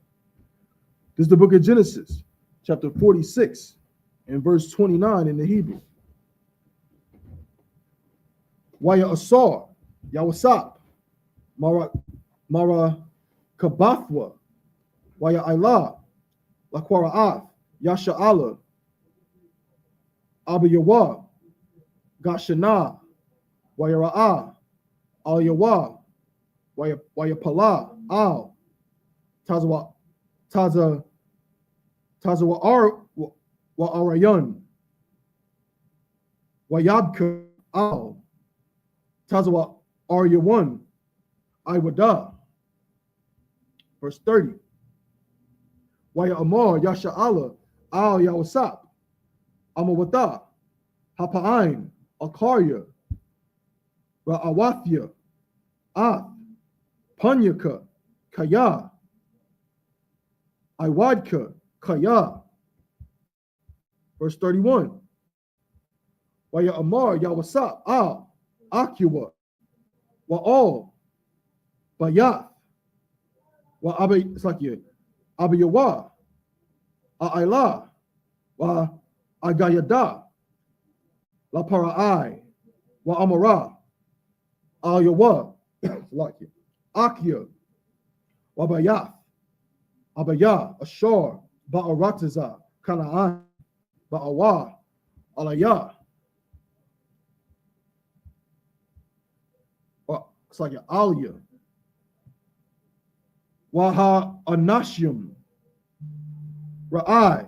Speaker 6: This is the book of Genesis, chapter 46 and verse 29 in the Hebrew. YAHANNA, YAHANNA, Mara Kabathwa, YAHANNA, Laquara'ath, Yasha'ala, Abiyawa, Gashana, Wayara'ah, Al Yawa, Wayapala, Al, Tazawa Arayan, Wayabka, Al, Tazawa Aryawan, Iwada. Verse 30. Waya Amar, Yasha'ala, Al Yawasap, Amawata, Hapa'ain, Akarya, Ra'awathya, Ath, Panyaka, Kaya, Iwadka, Kaya. Verse 31. Waya Amar, Yawasap, Al, Akiwa, Wa'al, Bayath, Wa Abiyawa, A'ila, Wa Agayada, La Para'ai, Wa Amara, Al Yawa, Akia, Wa Bayath, Abaya, Ashar, Ba'aratiza, Kana'an, Ba'awa, Alaya. It's like Alia. Waha Anashim, Ra'ai.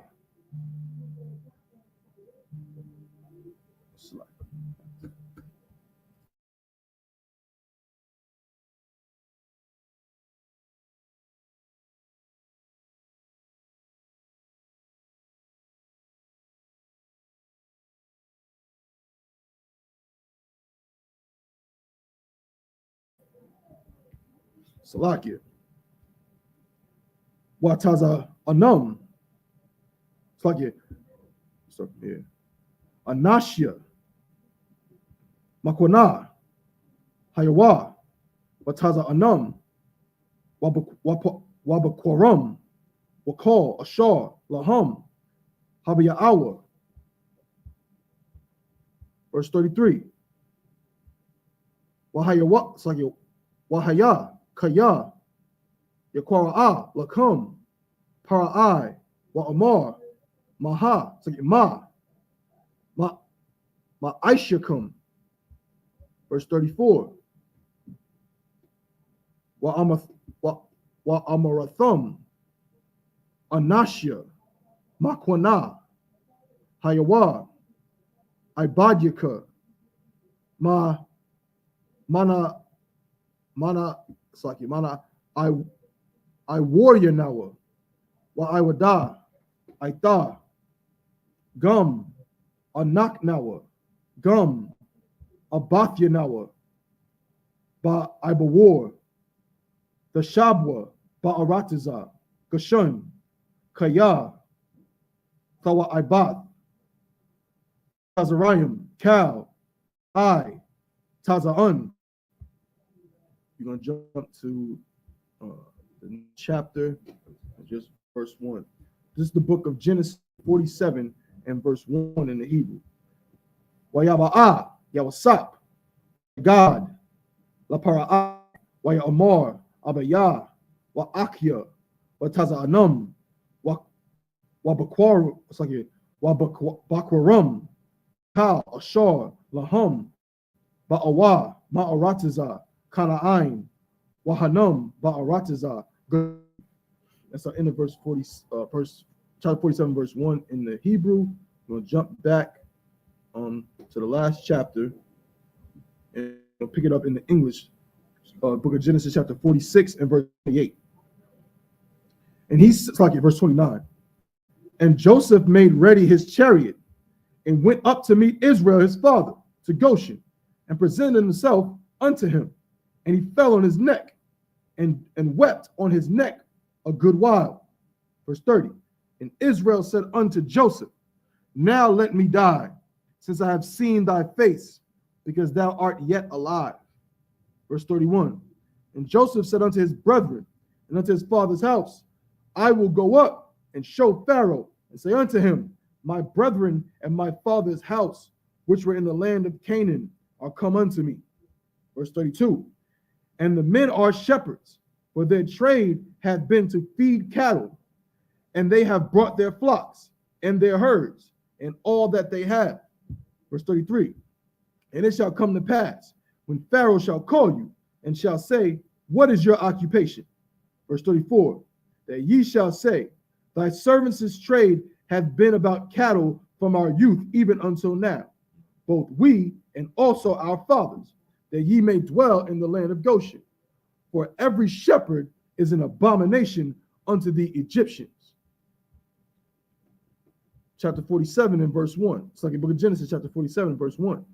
Speaker 6: Salakia. Wataza Anum. Salakia. So here. Anashia. Makwana. Hayawa. Wataza Anum. Wabakwarum. Wakal. Ashar. Laham. Habiya'awa. Verse 33. Wahayawa. Salakia. Wahaya. Kaya, Yakwara'a, Lakum, Para'ai, Wa'amar, Maha, I.S.U.P.K. Verse 34. Wa'amarathum, Anashya, Makwana, Hayawa, Ibadyaka, I warrior now, wa I wada, I tha, gum, a knock now, gum, a bathya now, ba I bewar, the shabwa, ba aratiza, gashun, kaya, thawa I bath, tazarayim, cow, I, taza'un. You're going to jump to the chapter, just verse 1. This is the book of Genesis 47 and verse 1 in the Hebrew. Wayaba'a, Yawasap, God, La Para'a, Wayamar, Abaya, Wa Akya, Wa Taza'anum, Wa Bakwarum, Ka, Ashar, Lahum, Ba'awa, Ma'aratiza, Kana'ain, Wahanum, Ba'aratiza. That's the end of verse 40, chapter 47, verse 1 in the Hebrew. We'll jump back to the last chapter and we'll pick it up in the English book of Genesis, chapter 46 and verse 28. And he's like verse 29. And Joseph made ready his chariot and went up to meet Israel, his father, to Goshen, and presented himself unto him. And he fell on his neck and wept on his neck a good while. Verse 30. And Israel said unto Joseph, now let me die, since I have seen thy face, because thou art yet alive. Verse 31. And Joseph said unto his brethren and unto his father's house, I will go up and show Pharaoh and say unto him, my brethren and my father's house, which were in the land of Canaan, are come unto me. Verse 32. And the men are shepherds, for their trade hath been to feed cattle, and they have brought their flocks and their herds and all that they have. Verse 33. And it shall come to pass, when Pharaoh shall call you, and shall say, what is your occupation? Verse 34. That ye shall say, thy servants' trade hath been about cattle from our youth even until now, both we and also our fathers, that ye may dwell in the land of Goshen. For every shepherd is an abomination unto the Egyptians. Chapter 47 and verse 1. It's like the book of Genesis, chapter 47, verse 1.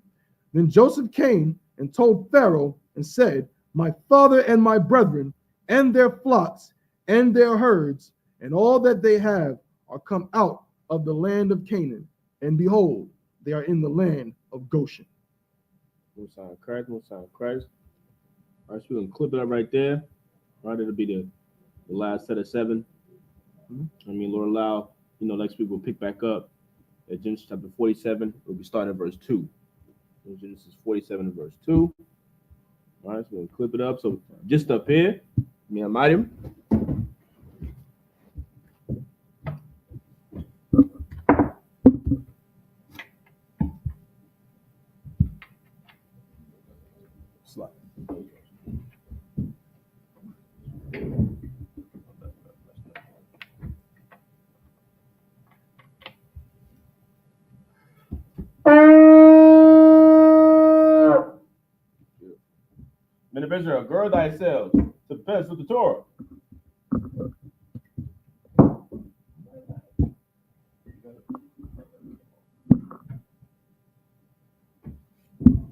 Speaker 6: Then Joseph came and told Pharaoh and said, my father and my brethren and their flocks and their herds and all that they have are come out of the land of Canaan, and behold, they are in the land of Goshen.
Speaker 5: Most High Christ, Most High Christ. All right, so we're gonna clip it up right there. All right, it'll be the last set of 7. I mean, Lord allow, next week we'll pick back up at Genesis chapter 47. We'll be starting at verse 2. So Genesis 47 and verse 2. All right, so we're gonna clip it up. So just up here, me and Mariam. Men of Israel, gird thyself to the fence of the Torah.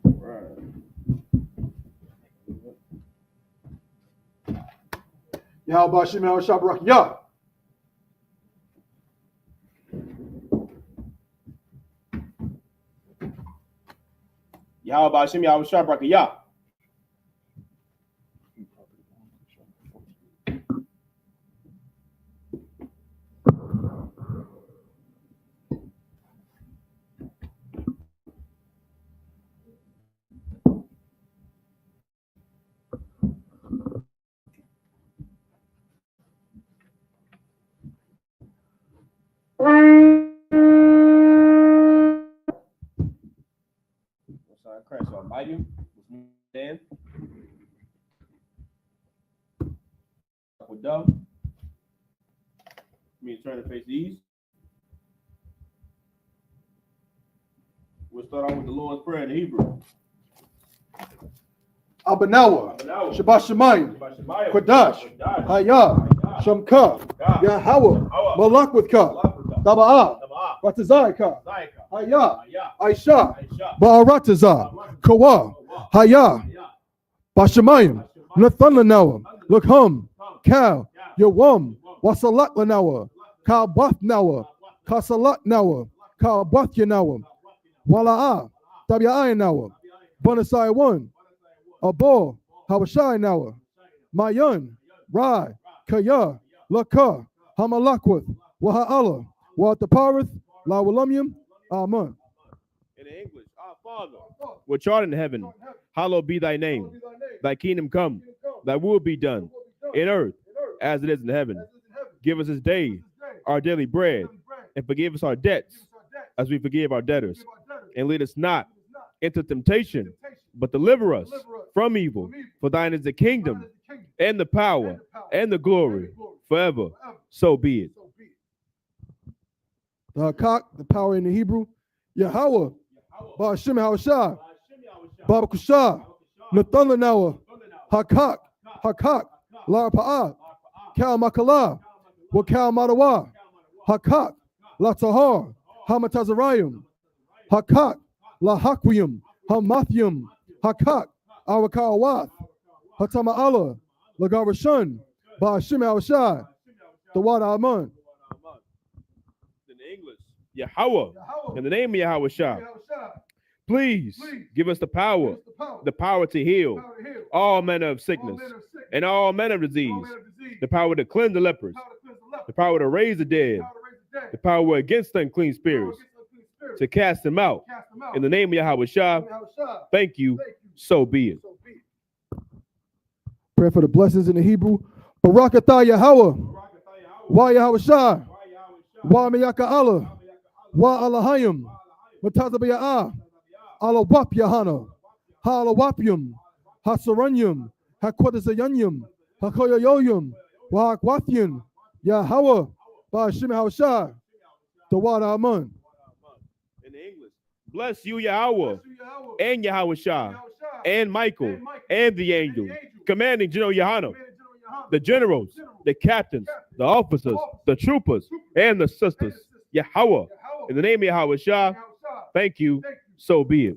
Speaker 5: Right.
Speaker 6: Yahweh Hashem, Yahweh Shabrak, Yah.
Speaker 5: Yahweh Hashem, Yahweh Shabrak, Yah. Christ Almighty, stand. We're done. Me turn to face the east. We'll start off with the Lord's Prayer in Hebrew.
Speaker 6: Abanawa, Shabbat Shemayim, Kodash, Hayah, Shamka, Yahweh, Malak with Ka, Taba'ah, Ratazai Ka, Hayah, Aisha, Ba'aratazah, Kawa, Hayah, Bashamayim, Nathanlanawa, Lukham, Kal, Yawam, Wasalat Lanawa, Kal Bath Nawa, Kasalat Nawa, Kal Bath Yanawa, Wala'ah, Tabi'ai Nawa, Bonasai 1, Abo, Hawashai Nawa, Mayan, Rai, Kaya, Laka, Hamalakwith, Waha'ala, Wataparith, Lawalumium, Amen.
Speaker 5: In English, our Father, which art in heaven, hallowed be thy name. Thy kingdom come, thy will be done, in earth as it is in heaven. Give us this day our daily bread, and forgive us our debts as we forgive our debtors. And lead us not into temptation, but deliver us from evil. For thine is the kingdom, and the power, and the glory, forever. So be it.
Speaker 6: The Hakak, the power in the Hebrew, Yahweh, Ba'ashem Hawashah, Baba Kushah, Nathanlanawa, Hakak, Hakak, La Pa'ah, Kal Makalah, Wakal Madawa, Hakak, La Tahar, Hamatazarayim, Hakak, La Hakwiyum, Hamathium, Hakak, Awakawath, Hatama'ala, Lagarashun, Ba'ashem Hawashah, the Wad Aman.
Speaker 5: In English, Yahweh, in the name of Yahweh Shah, please give us the power to heal all manner of sickness and all manner of disease, the power to cleanse the lepers, the power to raise the dead, the power against unclean spirits, to cast them out. In the name of Yahweh Shah, thank you, so be it.
Speaker 6: Pray for the blessings in the Hebrew. Barakatah Yahweh, Wa Yahweh Shah, Wa Meyaka Allah, Wa Alahayim, Matazabiyah, Alawap Yahanna, Halawapium, Hasaranyum, Hakwatazayanyum, Hakoyoyoyum, Wa Akwathian, Yahweh, Bashim Hawashah, Tawada Aman.
Speaker 5: In the English, bless you, Yahweh, and Yahweh Shah, and Michael, and the angels, commanding General Yahanna, the generals, the captains, the officers, the troopers, and the sisters. Yahweh, in the name of Yahweh Shah, thank you, so be it.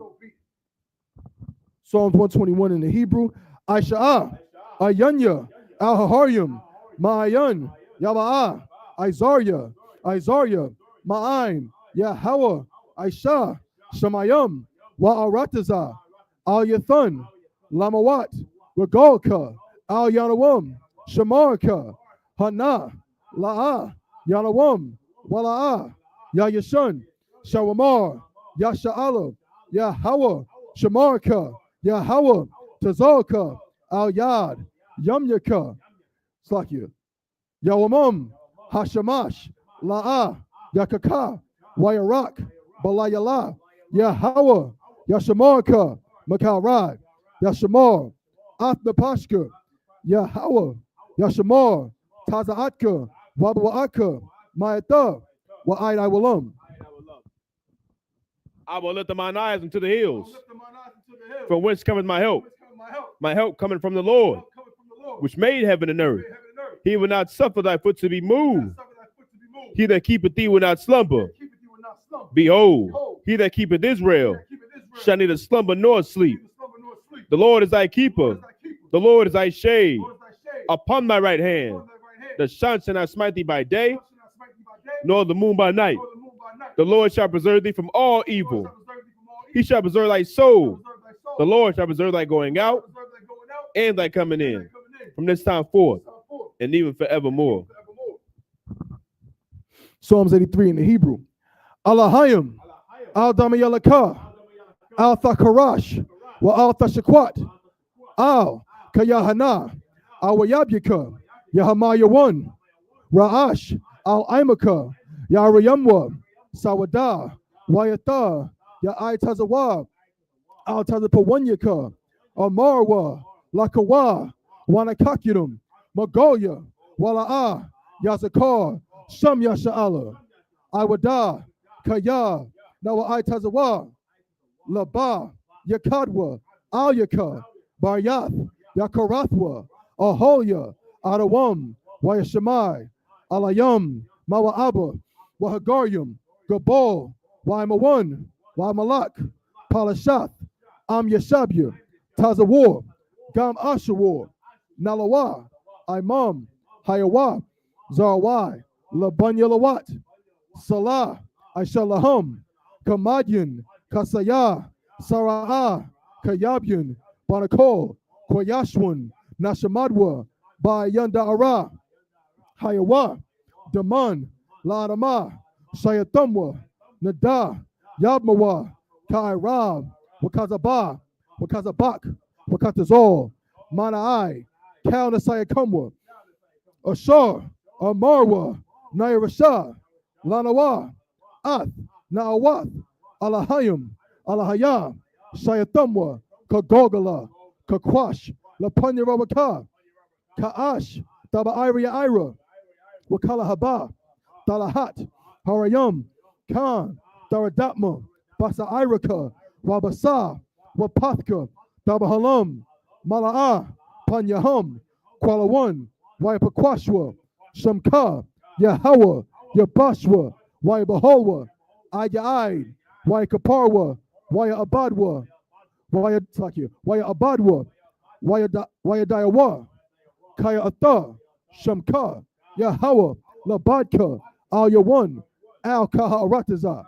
Speaker 6: Psalms 121 in the Hebrew. Aisha'ah, Ayanya, Al-Haharyim, Ma'ayan, Yaba'ah, Isaiah, Ma'aim, Yahweh, Aisha, Shemayim, Wa'aratazah, Al-Yathan, Lamawat, Regalka, Al-Yanawam, Shemarka, Hana, La'ah, Yanawam, Wala'ah, Yayashun, Shawamar, Yasha'ala, Yahweh, Shemarka, Yahweh, Tazalka, Al-Yad, Yamyaka, Slakia, Yawamam, Hashamash, La'ah, Yakaka, Wayarak, Balayala, Yahweh, Yashamarka, Makalrad, Yashamar, Athnapashka, Yahweh, Yashamar, Tazaatka, Wabawaka, Mayata, Wa'ai Walam.
Speaker 5: I will lift up mine eyes unto the hills, from whence cometh my help. My help coming from the Lord, which made heaven and earth. He will not suffer thy foot to be moved. He that keepeth thee will not slumber. Behold, he that keepeth Israel shall neither slumber nor sleep. The Lord is thy keeper. The Lord is thy shade upon thy right hand. The sun shall not smite thee by day, nor the moon by night. The Lord shall preserve thee from all evil. He shall preserve thy soul. The Lord shall preserve thy going out and thy coming in, from this time forth and even forevermore.
Speaker 6: Psalms 83 in the Hebrew. Alahayim, Al-Damayalaka, Al-Thakarash, Wa Al-Thashakwat, Al-Kayahanna, Al-Wayabika, Yahamaya 1, Ra'ash, Al-Imaka, Yarayamwa, Sawada, Wayata, Ya'ai Tazawa, Al-Tazapawanyaka, Amarwa, Lakawa, Wanakakirum, Magoya, Wala'a, Yazakar, Sham Yasha'ala, Iwada, Kaya, Nawa'ai Tazawa, Laba, Yakadwa, Al-Yaka, Baryath, Yakarathwa, Aholia, Adawam, Wayashamai, Alayam, Mawa'aba, Wahagaryum, Gabal, Waimawan, Waimalak, Palashath, Am Yashabya, Tazawar, Gam Ashawar, Nalawa, Imam, Hayawa, Zarwai, Labanyalawat, Salah, Aishalaham, Kamadyan, Kasaya, Sara'ah, Kayabyan, Banakol, Koyashwan, Nashamadwa, Bayanda'ara, Hayawa, Daman, Ladama, Shayatumwa, Nada, Yabmawa, Kairab, Wakazaba, Wakazabak, Wakatazol, Mana'ai, Kal Nasayakumwa, Ashar, Amarwa, Nairasha, Lanawa, Ath, Naawath, Alahayim, Alahaya, Shayatumwa, Kagogala, Kakwash, Lapanyarabaka, Ka'ash, Taba'ira Ira, Wakalahaba, Talahat, Harayam, Khan, Daradatma, Basa Iraka, Wabasa, Wapathka, Dabahalam, Mala'a, Panyaham, Kualawan, Waipakwashwa, Shamka, Yahawa, Yabashwa, Waibaholwa, Ayaid, Waikaparwa, Waya Abadwa, Waya Abadwa, Waya Dayawa, Kaya Atha, Shamka, Yahawa, Labadka, Al Yawan, Al Kaha Arataza.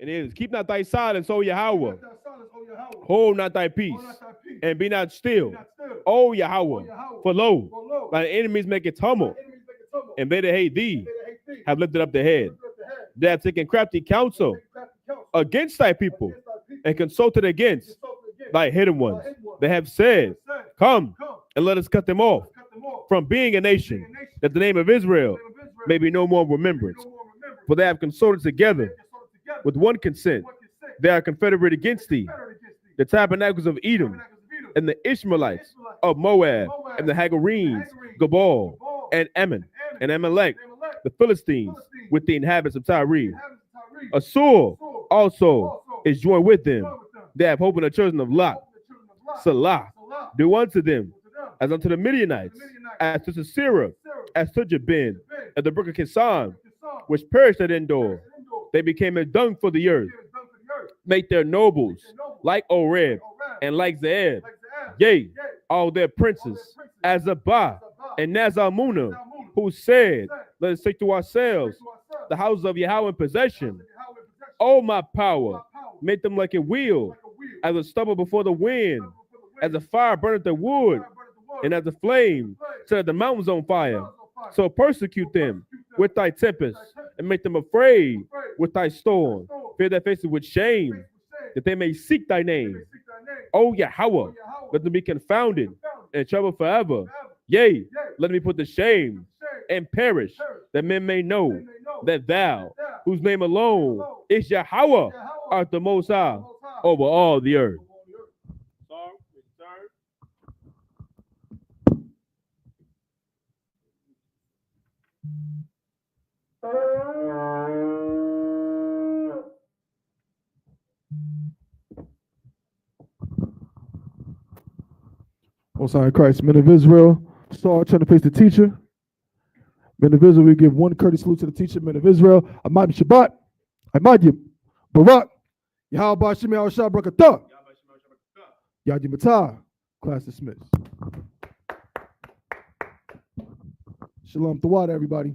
Speaker 5: And it is, keep not thy silence, O Yahweh.
Speaker 6: Keep thy silence, O Yahweh.
Speaker 5: Hold not thy peace.
Speaker 6: Hold not thy peace.
Speaker 5: And be not still,
Speaker 6: Be not still.
Speaker 5: O Yahweh.
Speaker 6: Yahweh.
Speaker 5: For lo,
Speaker 6: For lo,
Speaker 5: thine enemies make a tumult,
Speaker 6: thy enemies make a tumult,
Speaker 5: and they that hate thee
Speaker 6: they that hate thee
Speaker 5: have lifted up their head.
Speaker 6: lift up the head.
Speaker 5: They have taken crafty counsel
Speaker 6: Take crafty counsel
Speaker 5: against thy people,
Speaker 6: against thy people,
Speaker 5: and consulted against
Speaker 6: consulted against
Speaker 5: thy hidden ones.
Speaker 6: thy hidden ones.
Speaker 5: They have said,
Speaker 6: Said,
Speaker 5: come,
Speaker 6: come,
Speaker 5: and let us cut them off
Speaker 6: cut them off
Speaker 5: from being a nation,
Speaker 6: being a nation,
Speaker 5: that the name of Israel
Speaker 6: the name of Israel
Speaker 5: may be no more
Speaker 6: may be
Speaker 5: remembrance.
Speaker 6: no more remembered.
Speaker 5: For they have consulted together
Speaker 6: They consulted together
Speaker 5: with one consent.
Speaker 6: one consent.
Speaker 5: They are confederate against thee,
Speaker 6: Confederate against thee.
Speaker 5: the tabernacles of Edom,
Speaker 6: Tabernacles of Edom,
Speaker 5: and the Ishmaelites
Speaker 6: Israelites,
Speaker 5: of Moab,
Speaker 6: Moab,
Speaker 5: and the Hagarenes,
Speaker 6: Hagarenes,
Speaker 5: Gabal,
Speaker 6: Gabal,
Speaker 5: and Ammon,
Speaker 6: Ammon,
Speaker 5: and Amalek,
Speaker 6: Amalek,
Speaker 5: the Philistines, with the inhabitants of Tyre.
Speaker 6: inhabitants of Tyre.
Speaker 5: Assur
Speaker 6: Assur
Speaker 5: also is joined with them.
Speaker 6: joined with them.
Speaker 5: They have hope in the children of Lot.
Speaker 6: Hope the children of Lot.
Speaker 5: Salah,
Speaker 6: Salah,
Speaker 5: do unto them
Speaker 6: to them,
Speaker 5: as unto the Midianites, as to Sisera, as to Jabin, at the brook of Kisan, which perished at Endor. They became a dung for the earth. Make their nobles like Oreb and like Zeeb. Yea, all their princes, as Abba and Nazalmunna, who said, let us take to ourselves the houses of Yahweh in possession. O my power, make them like a wheel, as a stubble before the wind, as a fire burneth the wood, and as a flame set the mountains on fire. So persecute them with thy tempest, and make them afraid with thy storm. Fear their faces with shame, that they may seek thy name. O Yahweh, let them be confounded and trouble forever. Yea, let me put to shame and perish, that men may know that thou, whose name alone is Yahweh, art the Most High over all the earth.
Speaker 6: Most High in Christ, men of Israel, Saul trying to face the teacher. Men of Israel, we give one courteous salute to the teacher. Men of Israel, Ahmad Shabbat, Ahmad Barak, Yahweh Bashim Al-Shah Brakatah, Yadi Matah. Class dismissed. Shalom to everybody.